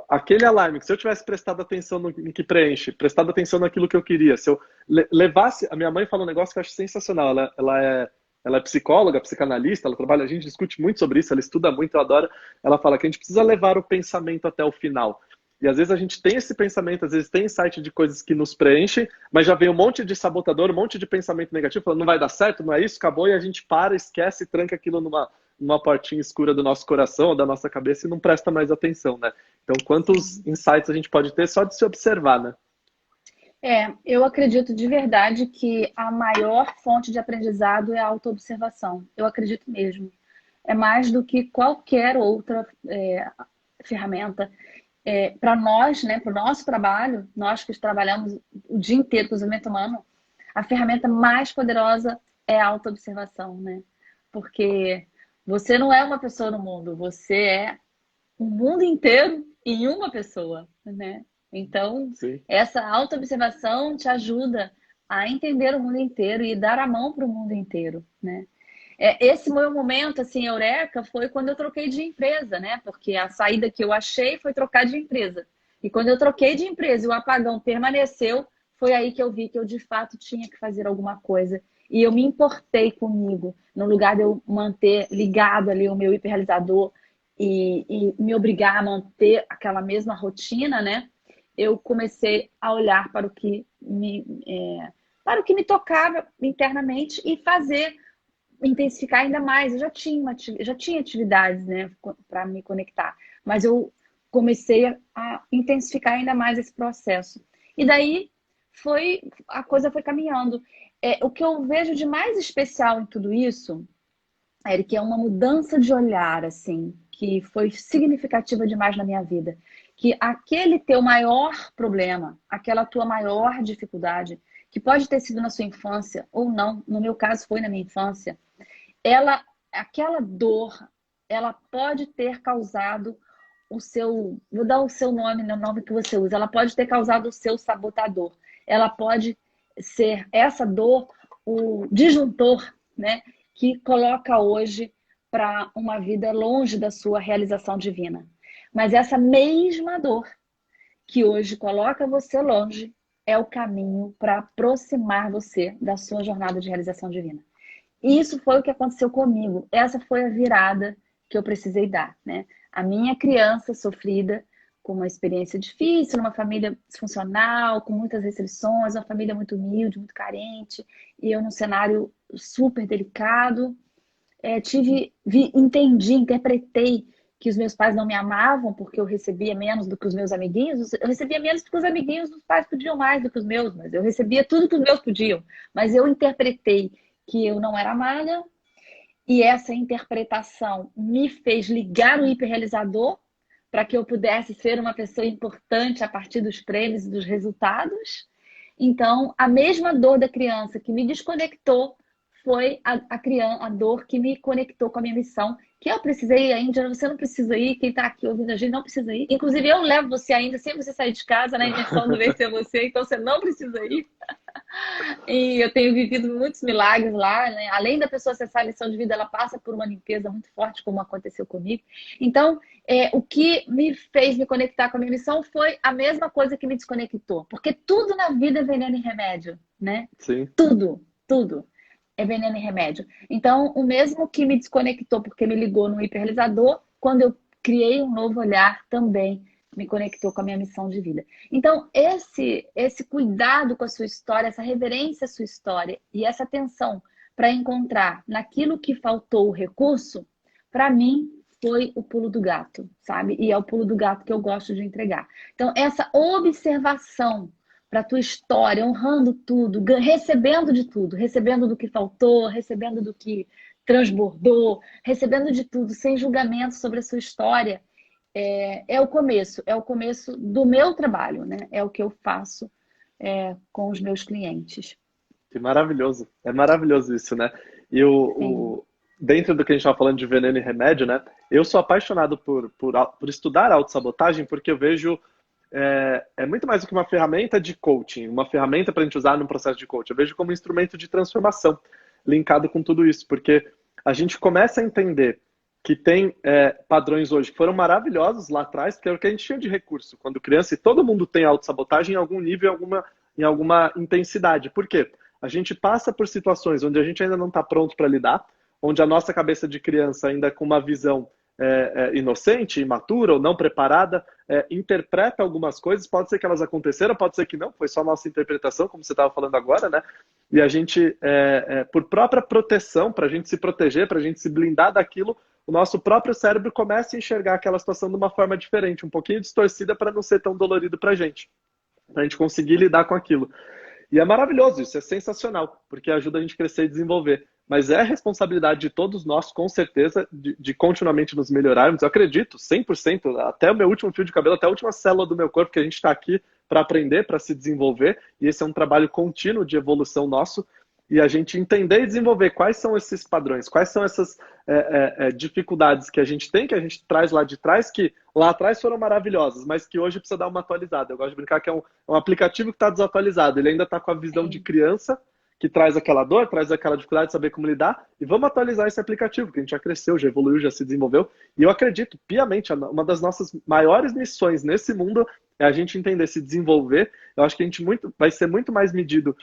aquele alarme, que se eu tivesse prestado atenção no que preenche, prestado atenção naquilo que eu queria, se eu levasse... A minha mãe fala um negócio que eu acho sensacional. Ela é psicóloga, psicanalista, ela trabalha, a gente discute muito sobre isso, ela estuda muito, eu adoro. Ela fala que a gente precisa levar o pensamento até o final. E às vezes a gente tem esse pensamento, às vezes tem insight de coisas que nos preenchem, mas já vem um monte de sabotador, um monte de pensamento negativo, falando, não vai dar certo, não é isso, acabou, e a gente para, esquece, tranca aquilo numa portinha escura do nosso coração ou da nossa cabeça e não presta mais atenção, né? Então, quantos insights a gente pode ter só de se observar, né? Eu acredito de verdade que a maior fonte de aprendizado é a autoobservação. Eu acredito mesmo. É mais do que qualquer outra ferramenta. Para nós, né, para o nosso trabalho, nós que trabalhamos o dia inteiro com o desenvolvimento humano, a ferramenta mais poderosa é a autoobservação, né? Porque você não é uma pessoa no mundo, você é o mundo inteiro em uma pessoa, né? Então, Sim. essa autoobservação te ajuda a entender o mundo inteiro e dar a mão para o mundo inteiro, né? Esse meu momento, assim, eureka, foi quando eu troquei de empresa, né? Porque a saída que eu achei foi trocar de empresa. E quando eu troquei de empresa e o apagão permaneceu, foi aí que eu vi que eu, de fato, tinha que fazer alguma coisa. E eu me importei comigo, no lugar de eu manter ligado ali o meu hiperrealizador e me obrigar a manter aquela mesma rotina, né? Eu comecei a olhar para o que para o que me tocava internamente e fazer, intensificar ainda mais. Eu já tinha atividades, né, para me conectar, mas eu comecei a intensificar ainda mais esse processo. E daí a coisa foi caminhando. O que eu vejo de mais especial em tudo isso, Eric, é uma mudança de olhar, assim, que foi significativa demais na minha vida. Que aquele teu maior problema, aquela tua maior dificuldade, que pode ter sido na sua infância ou não, no meu caso foi na minha infância, aquela dor, ela pode ter causado vou dar o seu nome, no nome que você usa, ela pode ter causado o seu sabotador. Ela pode ser essa dor, o disjuntor, né, que coloca hoje para uma vida longe da sua realização divina. Mas essa mesma dor que hoje coloca você longe é o caminho para aproximar você da sua jornada de realização divina. E isso foi o que aconteceu comigo. Essa foi a virada que eu precisei dar, né? A minha criança sofrida, com uma experiência difícil, numa família disfuncional, com muitas restrições, uma família muito humilde, muito carente, e eu num cenário super delicado. Interpretei que os meus pais não me amavam porque eu recebia menos do que os meus amiguinhos. Eu recebia menos porque os amiguinhos dos pais podiam mais do que os meus, mas eu recebia tudo que os meus podiam. Mas eu interpretei que eu não era amada, e essa interpretação me fez ligar o hiperrealizador para que eu pudesse ser uma pessoa importante a partir dos prêmios e dos resultados. Então, a mesma dor da criança que me desconectou foi a dor que me conectou com a minha missão, que eu precisei ir à Índia. Você não precisa ir, quem está aqui ouvindo a gente não precisa ir. Inclusive, eu levo você ainda, sem você sair de casa, na imersão do Vencer Você, então você não precisa ir. E eu tenho vivido muitos milagres lá, né? Além da pessoa acessar a lição de vida, ela passa por uma limpeza muito forte, como aconteceu comigo. Então, o que me fez me conectar com a minha missão foi a mesma coisa que me desconectou. Porque tudo na vida é veneno e remédio, né? Sim. Tudo é veneno e remédio. Então, o mesmo que me desconectou porque me ligou no hiperrealizador, quando eu criei um novo olhar também me conectou com a minha missão de vida. Então, esse cuidado com a sua história, essa reverência à sua história e essa atenção para encontrar naquilo que faltou o recurso, para mim, foi o pulo do gato, sabe? E é o pulo do gato que eu gosto de entregar. Então, essa observação para a tua história, honrando tudo, recebendo de tudo, recebendo do que faltou, recebendo do que transbordou, recebendo de tudo, sem julgamento sobre a sua história, é o começo do meu trabalho, né? É o que eu faço com os meus clientes. Que maravilhoso. É maravilhoso isso, né? E dentro do que a gente estava falando de veneno e remédio, né? Eu sou apaixonado por estudar autossabotagem porque eu vejo muito mais do que uma ferramenta de coaching, uma ferramenta para a gente usar no processo de coaching. Eu vejo como um instrumento de transformação linkado com tudo isso, porque a gente começa a entender que tem padrões hoje que foram maravilhosos lá atrás, porque era o que a gente tinha de recurso quando criança, e todo mundo tem autossabotagem em algum nível, em alguma intensidade. Por quê? A gente passa por situações onde a gente ainda não está pronto para lidar, onde a nossa cabeça de criança, ainda com uma visão inocente, imatura ou não preparada, interpreta algumas coisas, pode ser que elas aconteceram, pode ser que não, foi só a nossa interpretação, como você estava falando agora, né? E a gente, por própria proteção, para a gente se proteger, para a gente se blindar daquilo, o nosso próprio cérebro começa a enxergar aquela situação de uma forma diferente, um pouquinho distorcida para não ser tão dolorido para a gente conseguir lidar com aquilo. E é maravilhoso, isso é sensacional, porque ajuda a gente a crescer e desenvolver. Mas é responsabilidade de todos nós, com certeza, de continuamente nos melhorarmos. Eu acredito, 100%, até o meu último fio de cabelo, até a última célula do meu corpo, que a gente está aqui para aprender, para se desenvolver. E esse é um trabalho contínuo de evolução nosso. E a gente entender e desenvolver quais são esses padrões, quais são essas dificuldades que a gente tem, que a gente traz lá de trás, que lá atrás foram maravilhosas, mas que hoje precisa dar uma atualizada. Eu gosto de brincar que é um aplicativo que está desatualizado. Ele ainda está com a visão de criança, que traz aquela dor, traz aquela dificuldade de saber como lidar, e vamos atualizar esse aplicativo, que a gente já cresceu, já evoluiu, já se desenvolveu. E eu acredito piamente, uma das nossas maiores missões nesse mundo é a gente entender, se desenvolver. Eu acho que a gente vai ser muito mais medido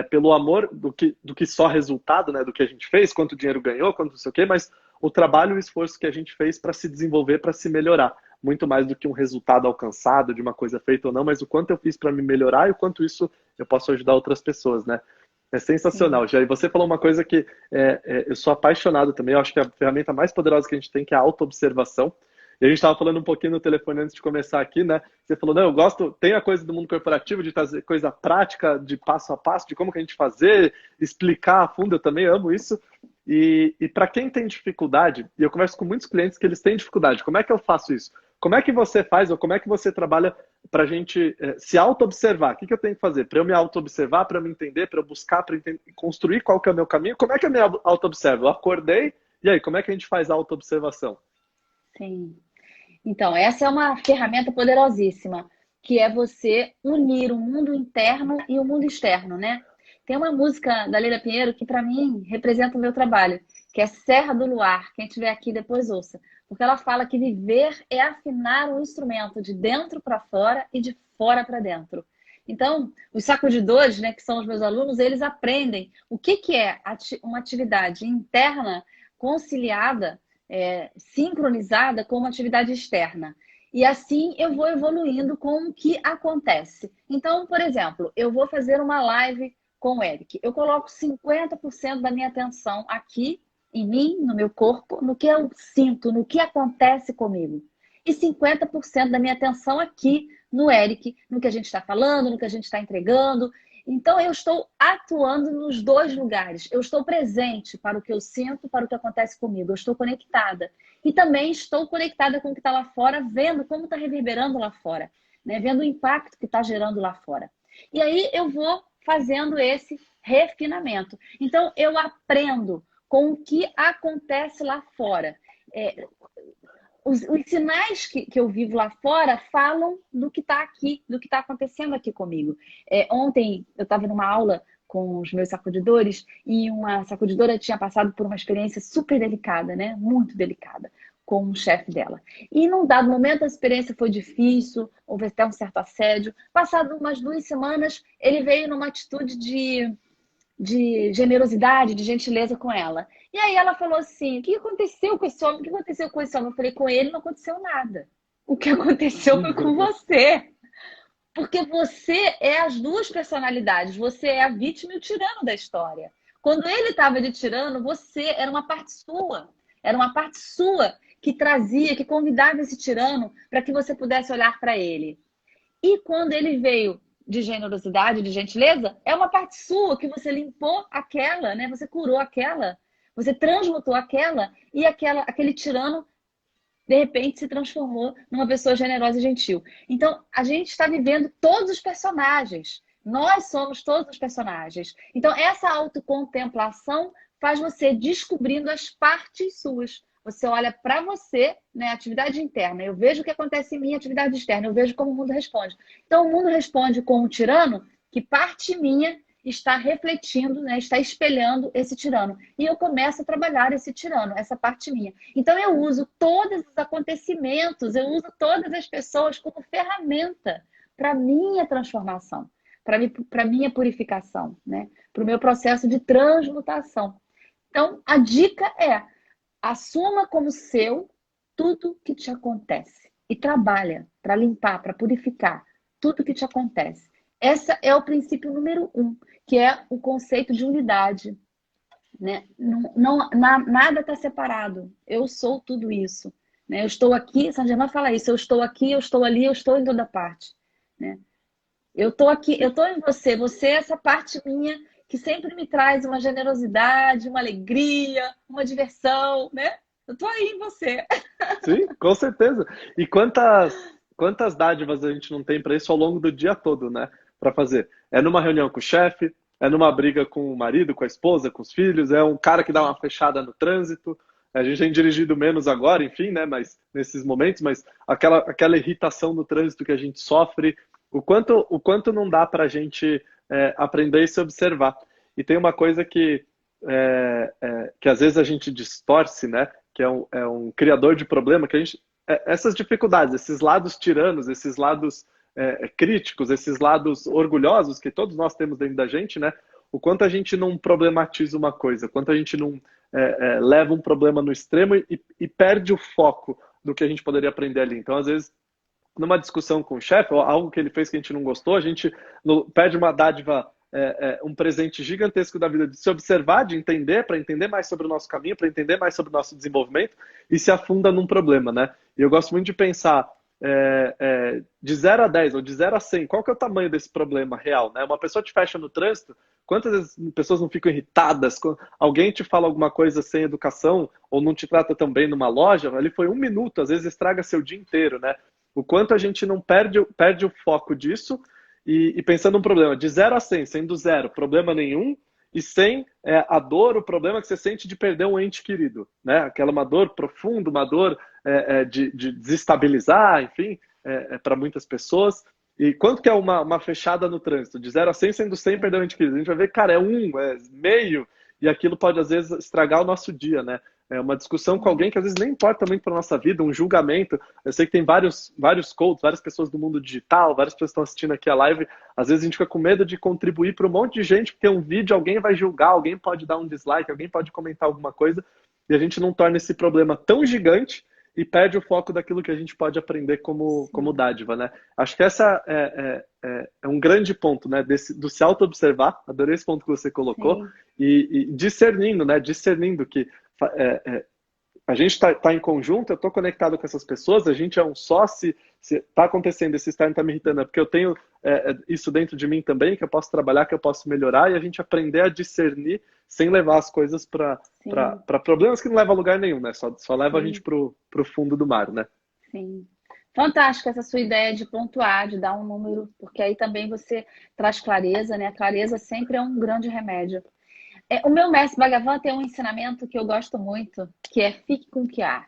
pelo amor do que só resultado, né, do que a gente fez, quanto dinheiro ganhou, quanto não sei o quê, mas o trabalho e o esforço que a gente fez para se desenvolver, para se melhorar. muito mais do que um resultado alcançado, de uma coisa feita ou não, mas o quanto eu fiz para me melhorar e o quanto isso eu posso ajudar outras pessoas, né? É sensacional. Já, e você falou uma coisa que eu sou apaixonado também, eu acho que a ferramenta mais poderosa que a gente tem que é a autoobservação. E a gente estava falando um pouquinho no telefone antes de começar aqui, né? Você falou, não, eu gosto, tem a coisa do mundo corporativo de trazer coisa prática, de passo a passo, de como que a gente fazer, explicar a fundo, eu também amo isso. E para quem tem dificuldade, e eu converso com muitos clientes que eles têm dificuldade, como é que eu faço isso? Como é que você faz ou como é que você trabalha para a gente se auto-observar? O que eu tenho que fazer? Para eu me auto-observar, para eu me entender, para eu buscar, para construir qual que é o meu caminho? Como é que eu me auto-observo? Eu acordei, e aí, como é que a gente faz a auto-observação? Sim. Então, essa é uma ferramenta poderosíssima, que é você unir o mundo interno e o mundo externo, né? Tem uma música da Leila Pinheiro que, para mim, representa o meu trabalho, que é Serra do Luar. Quem estiver aqui depois ouça. Porque ela fala que viver é afinar o instrumento de dentro para fora e de fora para dentro. Então, os sacudidores, né, que são os meus alunos, eles aprendem o que é uma atividade interna conciliada, sincronizada com uma atividade externa. E assim eu vou evoluindo com o que acontece. Então, por exemplo, eu vou fazer uma live com o Eric. Eu coloco 50% da minha atenção aqui, em mim, no meu corpo, no que eu sinto, no que acontece comigo. E 50% da minha atenção aqui no Eric, no que a gente está falando, no que a gente está entregando. Então, eu estou atuando nos dois lugares. Eu estou presente para o que eu sinto, para o que acontece comigo. Eu estou conectada. E também estou conectada com o que está lá fora, vendo como está reverberando lá fora, né? Vendo o impacto que está gerando lá fora. E aí eu vou fazendo esse refinamento. Então, eu aprendo com o que acontece lá fora. Os sinais que eu vivo lá fora falam do que está aqui, do que está acontecendo aqui comigo. Ontem eu estava numa aula com os meus sacudidores e uma sacudidora tinha passado por uma experiência super delicada, né? Muito delicada, com o chefe dela. E num dado momento a experiência foi difícil, houve até um certo assédio. Passado umas 2 semanas, ele veio numa atitude de generosidade, de gentileza com ela. E aí ela falou assim, o que aconteceu com esse homem? O que aconteceu com esse homem? Eu falei, com ele não aconteceu nada. O que aconteceu foi com você. Porque você é as duas personalidades. Você é a vítima e o tirano da história. Quando ele estava de tirano, você era uma parte sua. Era uma parte sua que trazia, que convidava esse tirano para que você pudesse olhar para ele. E quando ele veio de generosidade, de gentileza, é uma parte sua que você limpou aquela, né? Você curou aquela, você transmutou aquela e aquele tirano de repente se transformou numa pessoa generosa e gentil. Então, a gente está vivendo todos os personagens. Nós somos todos os personagens. Então, essa autocontemplação faz você descobrindo as partes suas. Você olha para você, né, atividade interna. Eu vejo o que acontece em mim, atividade externa. Eu vejo como o mundo responde. Então, o mundo responde com um tirano que parte minha está refletindo, né, está espelhando esse tirano. E eu começo a trabalhar esse tirano, essa parte minha. Então, eu uso todos os acontecimentos, eu uso todas as pessoas como ferramenta para a minha transformação, para a minha purificação, né, para o meu processo de transmutação. Então, a dica é: assuma como seu tudo que te acontece e trabalha para limpar, para purificar tudo que te acontece. Esse é o princípio número 1, que é o conceito de unidade, né? Nada está separado. Eu sou tudo isso, né? Eu estou aqui, Saint Germain fala isso, eu estou aqui, eu estou ali, eu estou em toda parte, né? Eu estou aqui, eu estou em você, você é essa parte minha que sempre me traz uma generosidade, uma alegria, uma diversão, né? Eu estou aí em você. Sim, com certeza. E quantas dádivas a gente não tem para isso ao longo do dia todo, né? Para fazer. É numa reunião com o chefe, é numa briga com o marido, com a esposa, com os filhos, é um cara que dá uma fechada no trânsito. A gente tem dirigido menos agora, enfim, né? Mas nesses momentos, mas aquela irritação no trânsito que a gente sofre, o quanto não dá para a gente aprender e se observar. E tem uma coisa que às vezes a gente distorce, né? Que é um criador de problema, que a gente, essas dificuldades, esses lados tiranos, esses lados críticos, esses lados orgulhosos que todos nós temos dentro da gente, né? O quanto a gente não problematiza uma coisa, o quanto a gente não leva um problema no extremo e perde o foco do que a gente poderia aprender ali. Então, às vezes, numa discussão com o chefe, ou algo que ele fez que a gente não gostou, a gente perde uma dádiva, um presente gigantesco da vida de se observar, de entender, para entender mais sobre o nosso caminho, para entender mais sobre o nosso desenvolvimento, e se afunda num problema, né? E eu gosto muito de pensar de 0 a 10 ou de 0 a 100, qual que é o tamanho desse problema real, né? Uma pessoa te fecha no trânsito, quantas vezes pessoas não ficam irritadas? Quando alguém te fala alguma coisa sem educação ou não te trata tão bem numa loja, ali foi 1 minuto, às vezes estraga seu dia inteiro, né? O quanto a gente não perde o foco disso e pensando num problema de 0 a 100, sendo 0, problema nenhum, e 100 a dor, o problema que você sente de perder um ente querido, né? Aquela uma dor profunda, uma dor de desestabilizar, enfim, para muitas pessoas. E quanto que é uma fechada no trânsito? De 0 a 100, sendo 100 perder um ente querido. A gente vai ver, cara, é 1, é meio, e aquilo pode, às vezes, estragar o nosso dia, né? É uma discussão com alguém que às vezes nem importa muito para nossa vida, um julgamento. Eu sei que tem vários coaches, várias pessoas do mundo digital, várias pessoas estão assistindo aqui a live. Às vezes a gente fica com medo de contribuir para um monte de gente, porque um vídeo alguém vai julgar, alguém pode dar um dislike, alguém pode comentar alguma coisa, e a gente não torna esse problema tão gigante e perde o foco daquilo que a gente pode aprender como dádiva, né? Acho que essa é um grande ponto, né? Do se auto-observar, adorei esse ponto que você colocou, e discernindo, né? Discernindo que a gente está em conjunto, eu estou conectado com essas pessoas, a gente é um só, se está acontecendo, esse estar está me irritando, é porque eu tenho isso dentro de mim também, que eu posso trabalhar, que eu posso melhorar, e a gente aprender a discernir sem levar as coisas para problemas que não levam a lugar nenhum, né? Só leva a gente para o fundo do mar, né? Sim. Fantástica essa sua ideia de pontuar, de dar um número, porque aí também você traz clareza, né? A clareza sempre é um grande remédio. O meu mestre Bhagavan tem um ensinamento que eu gosto muito, que é fique com o que há.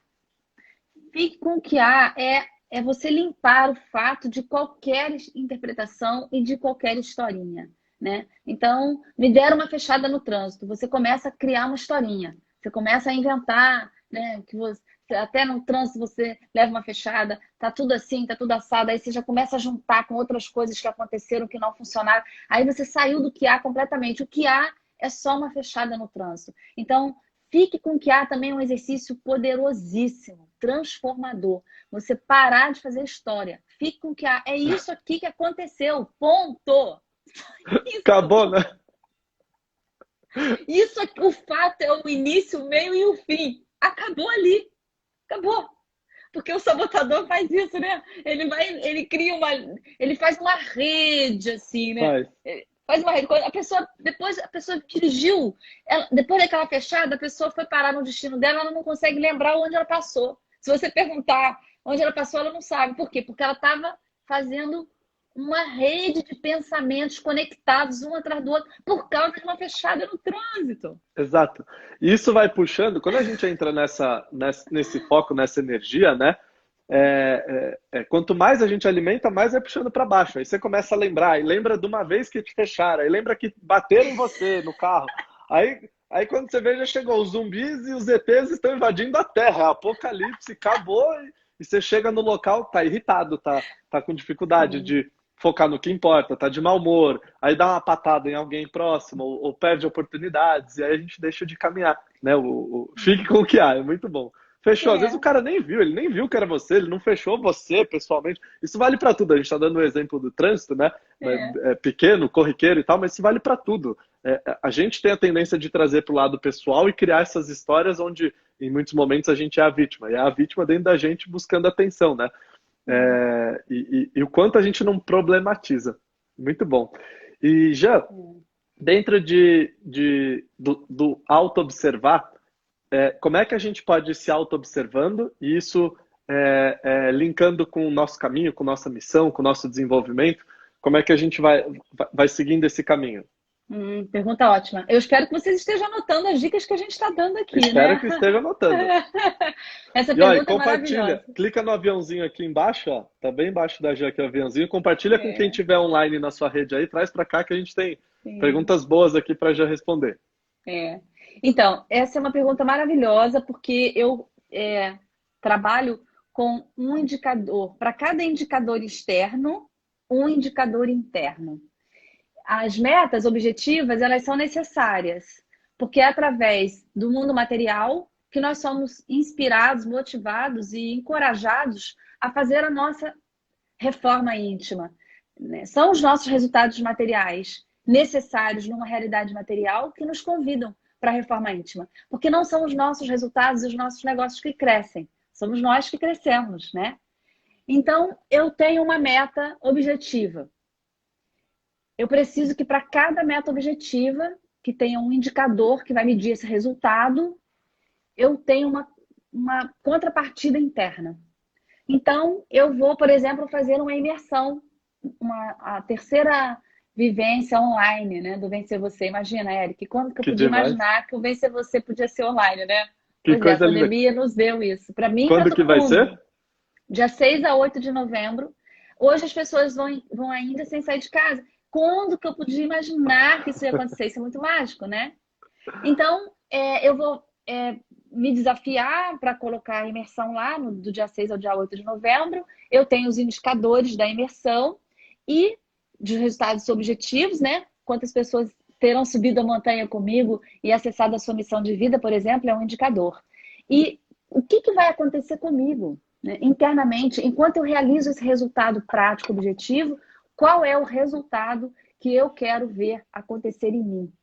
Fique com o que há é você limpar o fato de qualquer interpretação e de qualquer historinha, né? Então, me deram uma fechada no trânsito, você começa a criar uma historinha, você começa a inventar, né? Que você, até no trânsito você leva uma fechada, tá tudo assim, tá tudo assado, aí você já começa a juntar com outras coisas que aconteceram, que não funcionaram, aí você saiu do que há completamente. O que há é só uma fechada no trânsito. Então, fique com o que há também é um exercício poderosíssimo, transformador. Você parar de fazer história. Fique com o que há. É isso aqui que aconteceu. Ponto. Isso. Acabou, né? Isso aqui, o fato é o início, o meio e o fim. Acabou ali. Acabou. Porque o sabotador faz isso, né? Ele faz uma rede, assim, né? Faz uma rede. Depois a pessoa dirigiu, depois daquela fechada, a pessoa foi parar no destino dela, ela não consegue lembrar onde ela passou. Se você perguntar onde ela passou, ela não sabe. Por quê? Porque ela estava fazendo uma rede de pensamentos conectados um atrás do outro por causa de uma fechada no trânsito. Exato. E isso vai puxando, quando a gente entra nesse foco, nessa energia, né? Quanto mais a gente alimenta, mais vai puxando para baixo. Aí você começa a lembrar, e lembra de uma vez que te fecharam, aí lembra que bateram em você no carro. Aí quando você vê, já chegou, os zumbis e os ETs estão invadindo a Terra, apocalipse, acabou, e você chega no local, tá irritado, tá com dificuldade de focar no que importa, tá de mau humor, aí dá uma patada em alguém próximo, ou perde oportunidades, e aí a gente deixa de caminhar, né? Fique com o que há, é muito bom. Fechou. Às vezes o cara ele nem viu que era você, ele não fechou você pessoalmente. Isso vale para tudo. A gente está dando o exemplo do trânsito, né? Pequeno, corriqueiro e tal, mas isso vale para tudo. A gente tem a tendência de trazer para o lado pessoal e criar essas histórias onde, em muitos momentos, a gente é a vítima. E é a vítima dentro da gente buscando atenção, né? E o quanto a gente não problematiza. Muito bom. E já, dentro do auto-observar, como é que a gente pode ir se auto-observando e isso linkando com o nosso caminho, com nossa missão, com o nosso desenvolvimento? Como é que a gente vai seguindo esse caminho? Pergunta ótima. Eu espero que vocês estejam anotando as dicas que a gente está dando aqui, Espero que esteja anotando. Essa pergunta é compartilha. Maravilhosa. Clica no aviãozinho aqui embaixo, ó. Tá bem embaixo da G aqui o aviãozinho. Compartilha com quem tiver online na sua rede aí. Traz para cá que a gente tem perguntas boas aqui para já responder. Então, essa é uma pergunta maravilhosa, porque eu trabalho com um indicador. Para cada indicador externo, um indicador interno. As metas objetivas, elas são necessárias, porque é através do mundo material que nós somos inspirados, motivados e encorajados a fazer a nossa reforma íntima, né? São os nossos resultados materiais necessários numa realidade material que nos convidam para a reforma íntima. Porque não são os nossos resultados e os nossos negócios que crescem. Somos nós que crescemos, né? Então, eu tenho uma meta objetiva. Eu preciso que para cada meta objetiva, que tenha um indicador que vai medir esse resultado, eu tenho uma contrapartida interna. Então, eu vou, por exemplo, fazer uma imersão, a terceira vivência online, né, do Vencer Você. Imagina, Eric, quando que eu podia imaginar que o Vencer Você podia ser online, né? Que Pois é, a coisa linda. pandemia nos deu isso. Para mim, Quando para que todo vai mundo. ser? Dia 6 a 8 de novembro. Hoje as pessoas vão ainda sem sair de casa. Quando que eu podia imaginar que isso ia acontecer? Isso é muito mágico, né? Então, eu vou me desafiar para colocar a imersão lá, do dia 6 ao dia 8 de novembro. Eu tenho os indicadores da imersão e de resultados objetivos, né? Quantas pessoas terão subido a montanha comigo e acessado a sua missão de vida, por exemplo, é um indicador. E o que vai acontecer comigo, né, internamente, enquanto eu realizo esse resultado prático objetivo, qual é o resultado que eu quero ver acontecer em mim?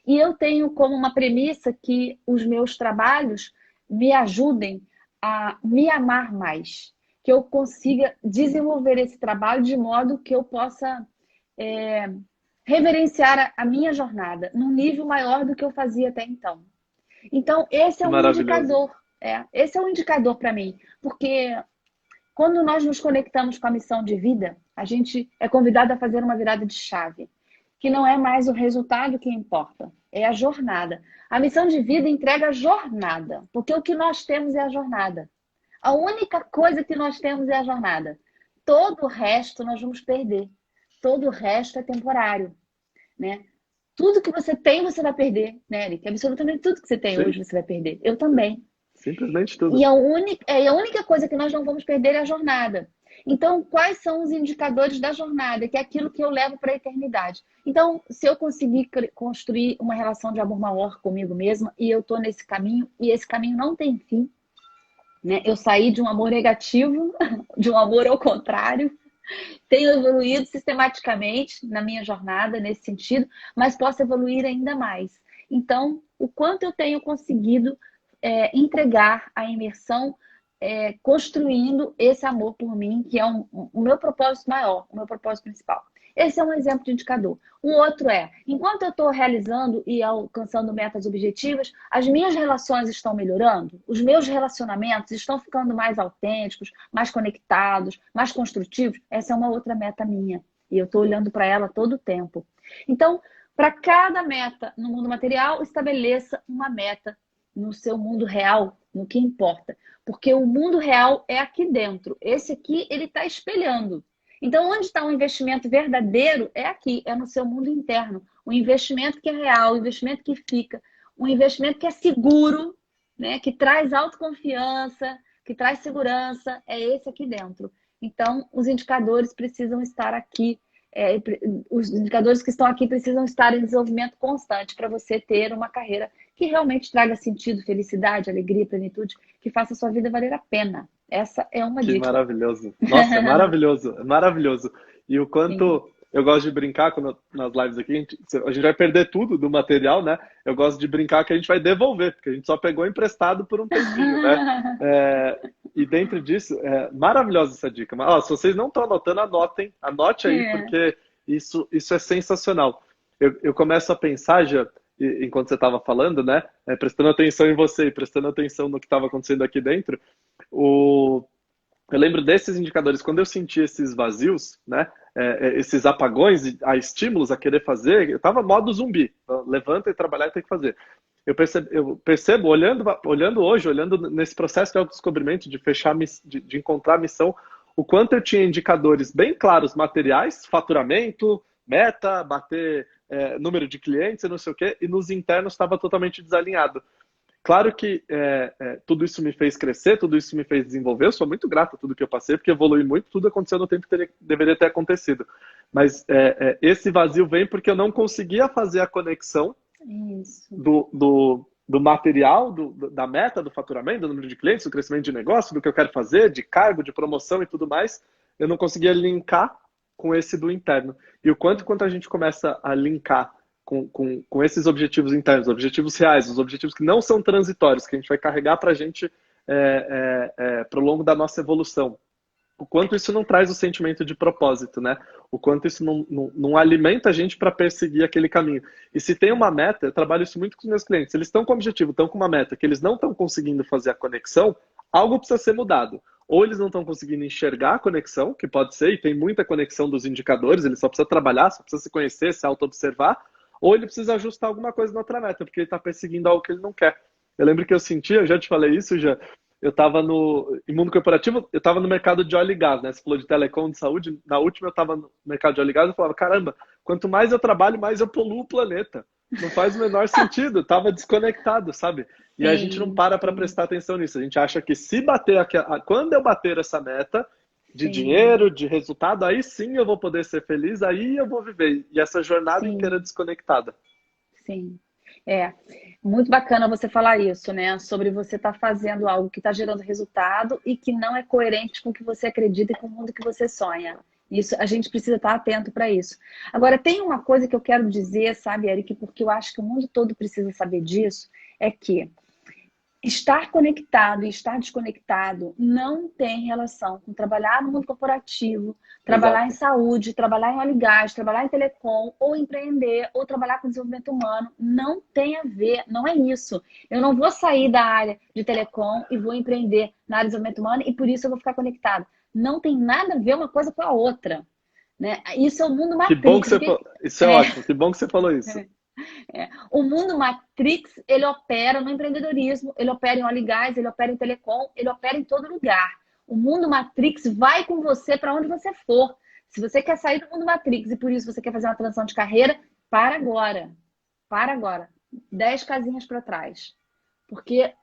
E eu tenho como uma premissa que os meus trabalhos me ajudem a me amar mais, que eu consiga desenvolver esse trabalho de modo que eu possa reverenciar a minha jornada num nível maior do que eu fazia até então. Então, esse é um indicador. Esse é um indicador para mim, porque quando nós nos conectamos com a missão de vida, a gente é convidado a fazer uma virada de chave, que não é mais o resultado que importa, é a jornada. A missão de vida entrega a jornada, porque o que nós temos é a jornada. A única coisa que nós temos é a jornada. Todo o resto nós vamos perder. Todo o resto é temporário, né? Tudo que você tem, você vai perder, né, Eric? Absolutamente tudo que você tem hoje, você vai perder. Eu também. Simplesmente tudo. E a única coisa que nós não vamos perder é a jornada. Então, quais são os indicadores da jornada? Que é aquilo que eu levo para a eternidade. Então, se eu conseguir construir uma relação de amor maior comigo mesma, e eu estou nesse caminho, e esse caminho não tem fim, né? Eu saí de um amor negativo, de um amor ao contrário, tenho evoluído sistematicamente na minha jornada nesse sentido, mas posso evoluir ainda mais. Então, o quanto eu tenho conseguido entregar a imersão, construindo esse amor por mim, que é o meu propósito maior, o meu propósito principal. Esse é um exemplo de indicador. O outro enquanto eu estou realizando e alcançando metas objetivas, as minhas relações estão melhorando, os meus relacionamentos estão ficando mais autênticos, mais conectados, mais construtivos. Essa é uma outra meta minha. E eu estou olhando para ela todo o tempo. Então, para cada meta no mundo material, estabeleça uma meta no seu mundo real, no que importa. Porque o mundo real é aqui dentro. Esse aqui, ele está espelhando. Então, onde está o investimento verdadeiro é aqui, é no seu mundo interno. O investimento que é real, o investimento que fica, o investimento que é seguro, né, que traz autoconfiança, que traz segurança, é esse aqui dentro. Então, os indicadores precisam estar aqui. Os indicadores que estão aqui precisam estar em desenvolvimento constante para você ter uma carreira que realmente traga sentido, felicidade, alegria, plenitude, que faça a sua vida valer a pena. Essa é uma dica. Que maravilhoso. Nossa, é maravilhoso. É maravilhoso. E o quanto eu gosto de brincar nas lives aqui, a gente vai perder tudo do material, né? Eu gosto de brincar que a gente vai devolver, porque a gente só pegou emprestado por um tempinho, né? E dentro disso, maravilhosa essa dica. Mas, se vocês não estão anotando, anote aí, porque isso é sensacional. Eu começo a pensar, já, enquanto você estava falando, né? Prestando atenção em você e prestando atenção no que estava acontecendo aqui dentro. Eu lembro desses indicadores, quando eu senti esses vazios, né? Esses apagões a estímulos a querer fazer, eu estava modo zumbi. Levanta e trabalhar e tem que fazer. Eu percebo olhando hoje, olhando nesse processo de autodescobrimento, de fechar, de encontrar a missão, o quanto eu tinha indicadores bem claros, materiais, faturamento, meta, bater número de clientes e não sei o quê, e nos internos estava totalmente desalinhado. Claro que tudo isso me fez crescer, tudo isso me fez desenvolver, eu sou muito grato a tudo que eu passei, porque evolui muito, tudo aconteceu no tempo que deveria ter acontecido. Mas esse vazio vem porque eu não conseguia fazer a conexão do material, da meta, do faturamento, do número de clientes, do crescimento de negócio, do que eu quero fazer, de cargo, de promoção e tudo mais, eu não conseguia linkar com esse do interno. E o quanto a gente começa a linkar com esses objetivos internos, objetivos reais, os objetivos que não são transitórios, que a gente vai carregar para a gente para o longo da nossa evolução. O quanto isso não traz o sentimento de propósito, né? O quanto isso não alimenta a gente para perseguir aquele caminho. E se tem uma meta, eu trabalho isso muito com os meus clientes, eles estão com um objetivo, estão com uma meta, que eles não estão conseguindo fazer a conexão, algo precisa ser mudado. Ou eles não estão conseguindo enxergar a conexão, que pode ser, e tem muita conexão dos indicadores, ele só precisa trabalhar, só precisa se conhecer, se auto-observar, ou ele precisa ajustar alguma coisa na outra meta, porque ele está perseguindo algo que ele não quer. Eu lembro que eu sentia, eu já te falei isso, já. Eu estava em mundo corporativo, eu estava no mercado de óleo e gás, né? Você falou de telecom, de saúde. Na última eu estava no mercado de óleo e gás, eu falava, caramba, quanto mais eu trabalho, mais eu poluo o planeta. Não faz o menor sentido, estava desconectado, sabe? E a gente não para prestar atenção nisso. A gente acha que se bater, quando eu bater essa meta de dinheiro, de resultado, aí sim eu vou poder ser feliz, aí eu vou viver. E essa jornada inteira desconectada. Sim. Muito bacana você falar isso, né? Sobre você estar fazendo algo que está gerando resultado e que não é coerente com o que você acredita e com o mundo que você sonha. Isso, a gente precisa estar atento para isso. Agora, tem uma coisa que eu quero dizer, sabe, Eric, porque eu acho que o mundo todo precisa saber disso, é que estar conectado e estar desconectado não tem relação com trabalhar no mundo corporativo, trabalhar em saúde, trabalhar em óleo e gás, trabalhar em telecom, ou empreender, ou trabalhar com desenvolvimento humano. Não tem a ver, não é isso. Eu não vou sair da área de telecom e vou empreender na área de desenvolvimento humano e por isso eu vou ficar conectado. Não tem nada a ver uma coisa com a outra, né? Isso é o mundo matrix. Que bom que você falou. Isso é ótimo, que bom que você falou isso. O mundo Matrix, ele opera no empreendedorismo, ele opera em óleo e gás, ele opera em telecom, ele opera em todo lugar. O mundo Matrix vai com você para onde você for. Se você quer sair do mundo Matrix e por isso você quer fazer uma transição de carreira, para agora. Para agora. 10 casinhas para trás. Porque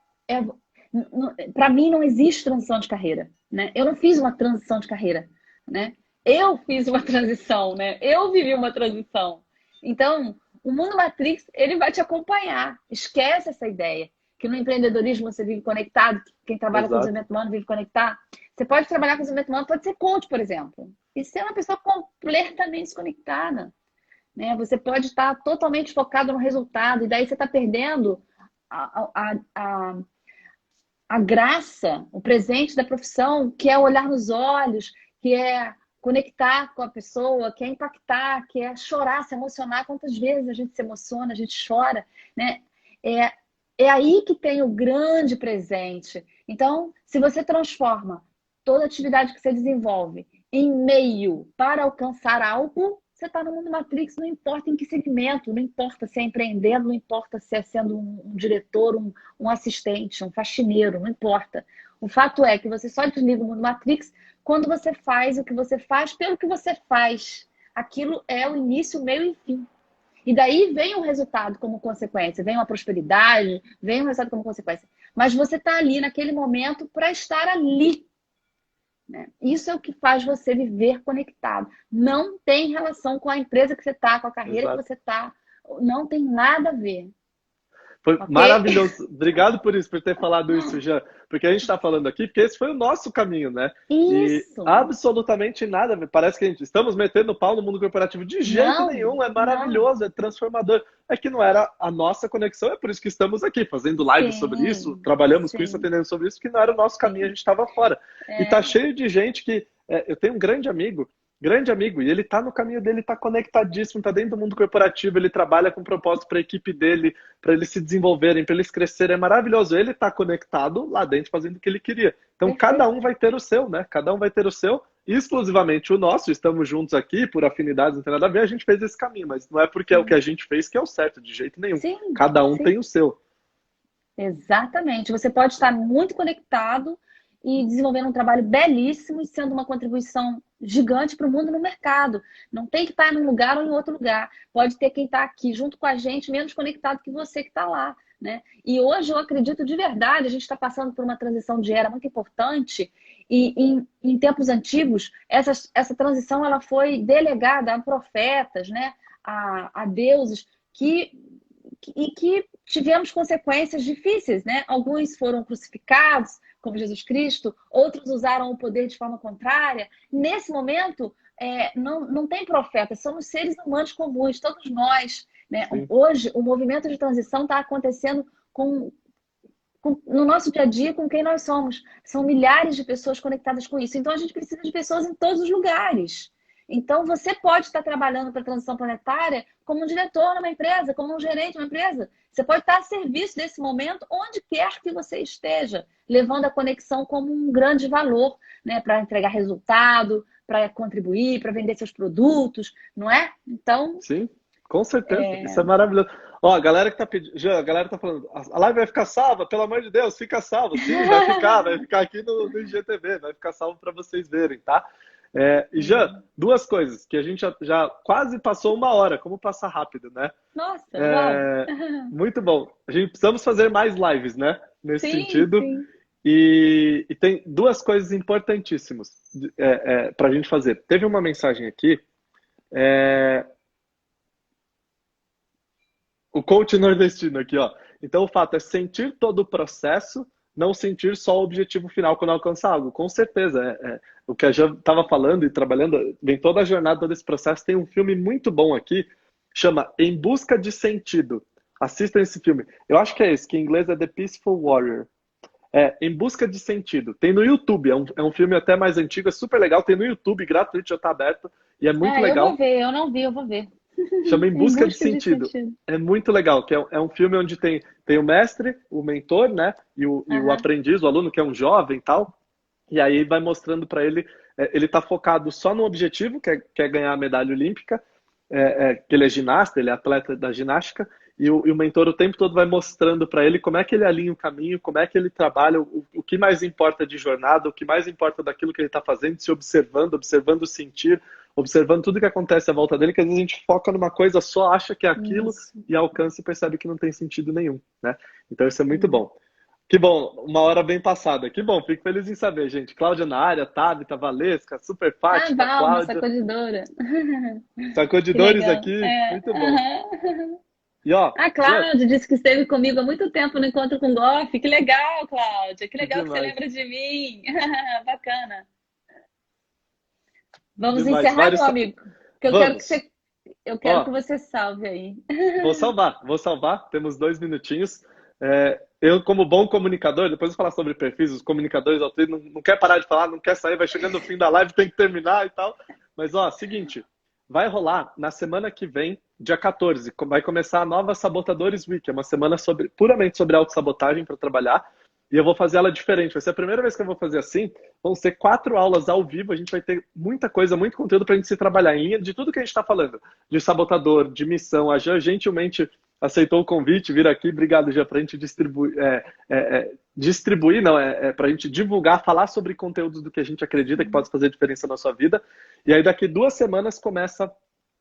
para mim não existe transição de carreira, né? Eu não fiz uma transição de carreira, né? Eu fiz uma transição, né? Eu vivi uma transição. Então, o mundo Matrix, ele vai te acompanhar. Esquece essa ideia. Que no empreendedorismo você vive conectado. Quem trabalha com desenvolvimento humano vive conectado. Você pode trabalhar com desenvolvimento humano, pode ser coach, por exemplo. E ser uma pessoa completamente desconectada. Né? Você pode estar totalmente focado no resultado. E daí você está perdendo a graça, o presente da profissão, que é olhar nos olhos, que é conectar com a pessoa, que é impactar, que é chorar, se emocionar. Quantas vezes a gente se emociona, a gente chora, né? É aí que tem o grande presente. Então, se você transforma toda atividade que você desenvolve em meio para alcançar algo, você está no mundo Matrix, não importa em que segmento, não importa se é empreendendo, não importa se é sendo um diretor, um assistente, um faxineiro, não importa. O fato é que você só desliga o mundo Matrix quando você faz o que você faz pelo que você faz. Aquilo é o início, o meio e fim. E daí vem um resultado como consequência, vem uma prosperidade, vem um resultado como consequência. Mas você está ali naquele momento para estar ali. Né? Isso é o que faz você viver conectado. Não tem relação com a empresa que você está, com a carreira que você está. Não tem nada a ver. Foi maravilhoso. Obrigado por isso, por ter falado isso, Jean. Porque a gente está falando aqui, porque esse foi o nosso caminho, né? Isso. E absolutamente nada. Parece que estamos metendo pau no mundo corporativo. De jeito nenhum, é maravilhoso, é transformador. É que não era a nossa conexão, é por isso que estamos aqui, fazendo live sobre isso, trabalhamos com isso, atendendo sobre isso, que não era o nosso caminho, a gente estava fora. E tá cheio de gente que... eu tenho um grande amigo, e ele tá no caminho dele, tá conectadíssimo, tá dentro do mundo corporativo, ele trabalha com propósito para a equipe dele, para eles se desenvolverem, para eles crescerem, é maravilhoso. Ele tá conectado lá dentro, fazendo o que ele queria. Então, cada um vai ter o seu, né? Cada um vai ter o seu, exclusivamente o nosso, estamos juntos aqui, por afinidades, não tem nada a ver, a gente fez esse caminho, mas não é porque é o que a gente fez que é o certo, de jeito nenhum. Cada um tem o seu. Exatamente. Você pode estar muito conectado e desenvolvendo um trabalho belíssimo e sendo uma contribuição gigante para o mundo no mercado. Não tem que estar em um lugar ou em outro lugar. Pode ter quem está aqui junto com a gente, menos conectado que você que está lá. Né? E hoje eu acredito de verdade, a gente está passando por uma transição de era muito importante e em tempos antigos, essa transição ela foi delegada a profetas, né? a deuses que tivemos consequências difíceis, né? Alguns foram crucificados, como Jesus Cristo, outros usaram o poder de forma contrária. Nesse momento, não tem profeta, somos seres humanos comuns, todos nós, né? Hoje, o movimento de transição está acontecendo no nosso dia a dia com quem nós somos. São milhares de pessoas conectadas com isso. Então, a gente precisa de pessoas em todos os lugares. Então, você pode estar trabalhando para a transição planetária como um diretor numa empresa, como um gerente de uma empresa. Você pode estar a serviço desse momento onde quer que você esteja, levando a conexão como um grande valor, né? Para entregar resultado, para contribuir, para vender seus produtos, não é? Então... Sim, com certeza. Isso é maravilhoso. Ó, a galera que tá pedindo, já, a galera tá falando, a live vai ficar salva, pelo amor de Deus, fica salva. Sim, vai ficar aqui no IGTV, vai ficar salvo para vocês verem, tá? E já, duas coisas, que a gente já quase passou 1 hora, como passar rápido, né? Nossa, muito bom. A gente precisamos fazer mais lives, né? Nesse sentido. Sim. E tem duas coisas importantíssimas para a gente fazer. Teve uma mensagem aqui, o coach nordestino aqui, ó. Então o fato é sentir todo o processo, não sentir só o objetivo final quando alcançar algo. Com certeza, o que a Jean estava falando e trabalhando, vem toda a jornada, todo esse processo. Tem um filme muito bom aqui, chama Em Busca de Sentido. Assistam esse filme. Eu acho que é esse, que em inglês é The Peaceful Warrior. Em Busca de Sentido. Tem no YouTube, é um filme até mais antigo, é super legal. Tem no YouTube, gratuito, já está aberto. E é muito legal. Eu vou ver, eu não vi, eu vou ver. Chama Em Busca de Sentido. É muito legal, que é um filme onde tem o mestre, o mentor, né? E o aprendiz, o aluno, que é um jovem e tal. E aí vai mostrando para ele, ele tá focado só no objetivo, que é ganhar a medalha olímpica, que ele é ginasta, ele é atleta da ginástica, e o mentor o tempo todo vai mostrando para ele como é que ele alinha o caminho, como é que ele trabalha, o que mais importa de jornada, o que mais importa daquilo que ele está fazendo, se observando o sentir, observando tudo que acontece à volta dele, que às vezes a gente foca numa coisa só, acha que é aquilo, e alcança e percebe que não tem sentido nenhum, né? Então isso é muito bom. Que bom, 1 hora bem passada. Que bom, fico feliz em saber, gente. Cláudia na área, Tabita, Valesca, Super Fátima, Cláudia. Sacudidora. Sacudidores aqui, muito bom. E, ó, a Cláudia disse que esteve comigo há muito tempo no Encontro com Goff. Que legal, Cláudia. Que legal que você lembra de mim. Bacana. Vamos encerrar, meu amigo. Porque eu quero que você salve aí. Vou salvar. Temos 2 minutinhos. Eu, como bom comunicador, depois eu vou falar sobre perfis, os comunicadores não quer parar de falar, não quer sair, vai chegando no fim da live, tem que terminar e tal. Mas, ó, seguinte, vai rolar na semana que vem, dia 14, vai começar a nova Sabotadores Week, é uma semana puramente sobre autossabotagem para trabalhar, e eu vou fazer ela diferente. Vai ser a primeira vez que eu vou fazer assim, vão ser 4 aulas ao vivo, a gente vai ter muita coisa, muito conteúdo para a gente se trabalhar em linha de tudo que a gente está falando, de sabotador, de missão. A Jean gentilmente aceitou o convite, vir aqui. Obrigado, Jean, para a gente para a gente divulgar, falar sobre conteúdos do que a gente acredita que pode fazer diferença na sua vida. E aí daqui 2 semanas começa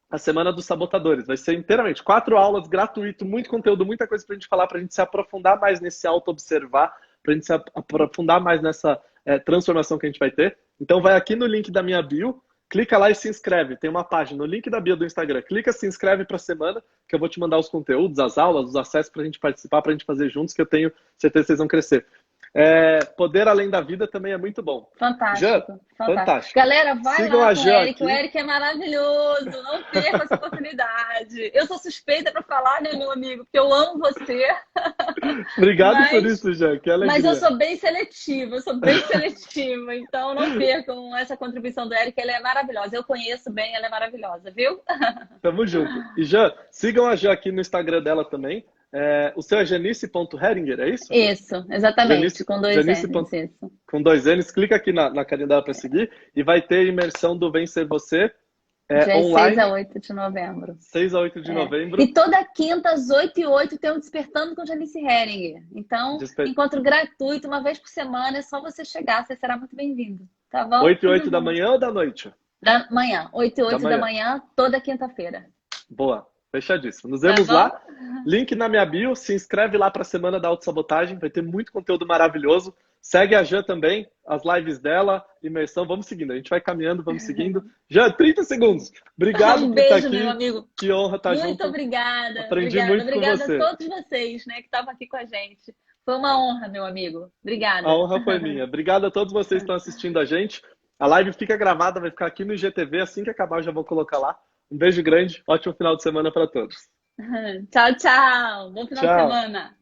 a Semana dos Sabotadores. Vai ser inteiramente 4 aulas, gratuito, muito conteúdo, muita coisa para a gente falar, para a gente se aprofundar mais nesse auto-observar, para a gente se aprofundar mais nessa transformação que a gente vai ter. Então vai aqui no link da minha bio, clica lá e se inscreve. Tem uma página no link da bio do Instagram. Clica, se inscreve para a semana, que eu vou te mandar os conteúdos, as aulas, os acessos para a gente participar, para a gente fazer juntos, que eu tenho certeza que vocês vão crescer. Poder Além da Vida também é muito bom. Fantástico. Fantástico. Galera, vai Sigam lá a com o Jean Eric. aqui. O Eric é maravilhoso. Não perca essa oportunidade. Eu sou suspeita para falar, né, meu amigo? Porque eu amo você. Obrigado por isso, Jean. Que alegria. Mas eu sou bem seletiva. Então não percam essa contribuição do Eric. Ela é maravilhosa. Eu conheço bem, ela é maravilhosa, viu? Tamo junto. E Jean, sigam a Jean aqui no Instagram dela também. O seu é janice.heringer, é isso? Isso, exatamente, Janice, com 2 Janice. N's. Isso. Com 2 N's, clica aqui na carinha dela para seguir e vai ter imersão do Vencer Você Dia online. 6 a 8 de novembro. 6 a 8 de novembro. E toda quinta, às 8h08, tem um Despertando com Janice Heringer. Então, encontro gratuito, uma vez por semana, é só você chegar, você será muito bem-vindo. Tá bom? 8 e 8 da manhã ou da noite? Da manhã, 8 e 8 da manhã, toda quinta-feira. Boa. Fechadíssimo. Nos vemos lá. Link na minha bio. Se inscreve lá para a Semana da Autossabotagem. Vai ter muito conteúdo maravilhoso. Segue a Jan também, as lives dela, imersão, vamos seguindo. A gente vai caminhando, vamos seguindo. Jan, 30 segundos. Obrigado por estar Beijo, aqui. meu amigo. Que honra estar junto. Muito obrigada. Aprendi muito com obrigada você. a todos vocês, né, que estavam aqui com a gente. Foi uma honra, meu amigo. Obrigada. A honra foi minha. Obrigado a todos vocês que estão assistindo a gente. A live fica gravada, vai ficar aqui no IGTV. Assim que acabar, eu já vou colocar lá. Um beijo grande, ótimo final de semana para todos. Tchau, tchau. Bom final de semana.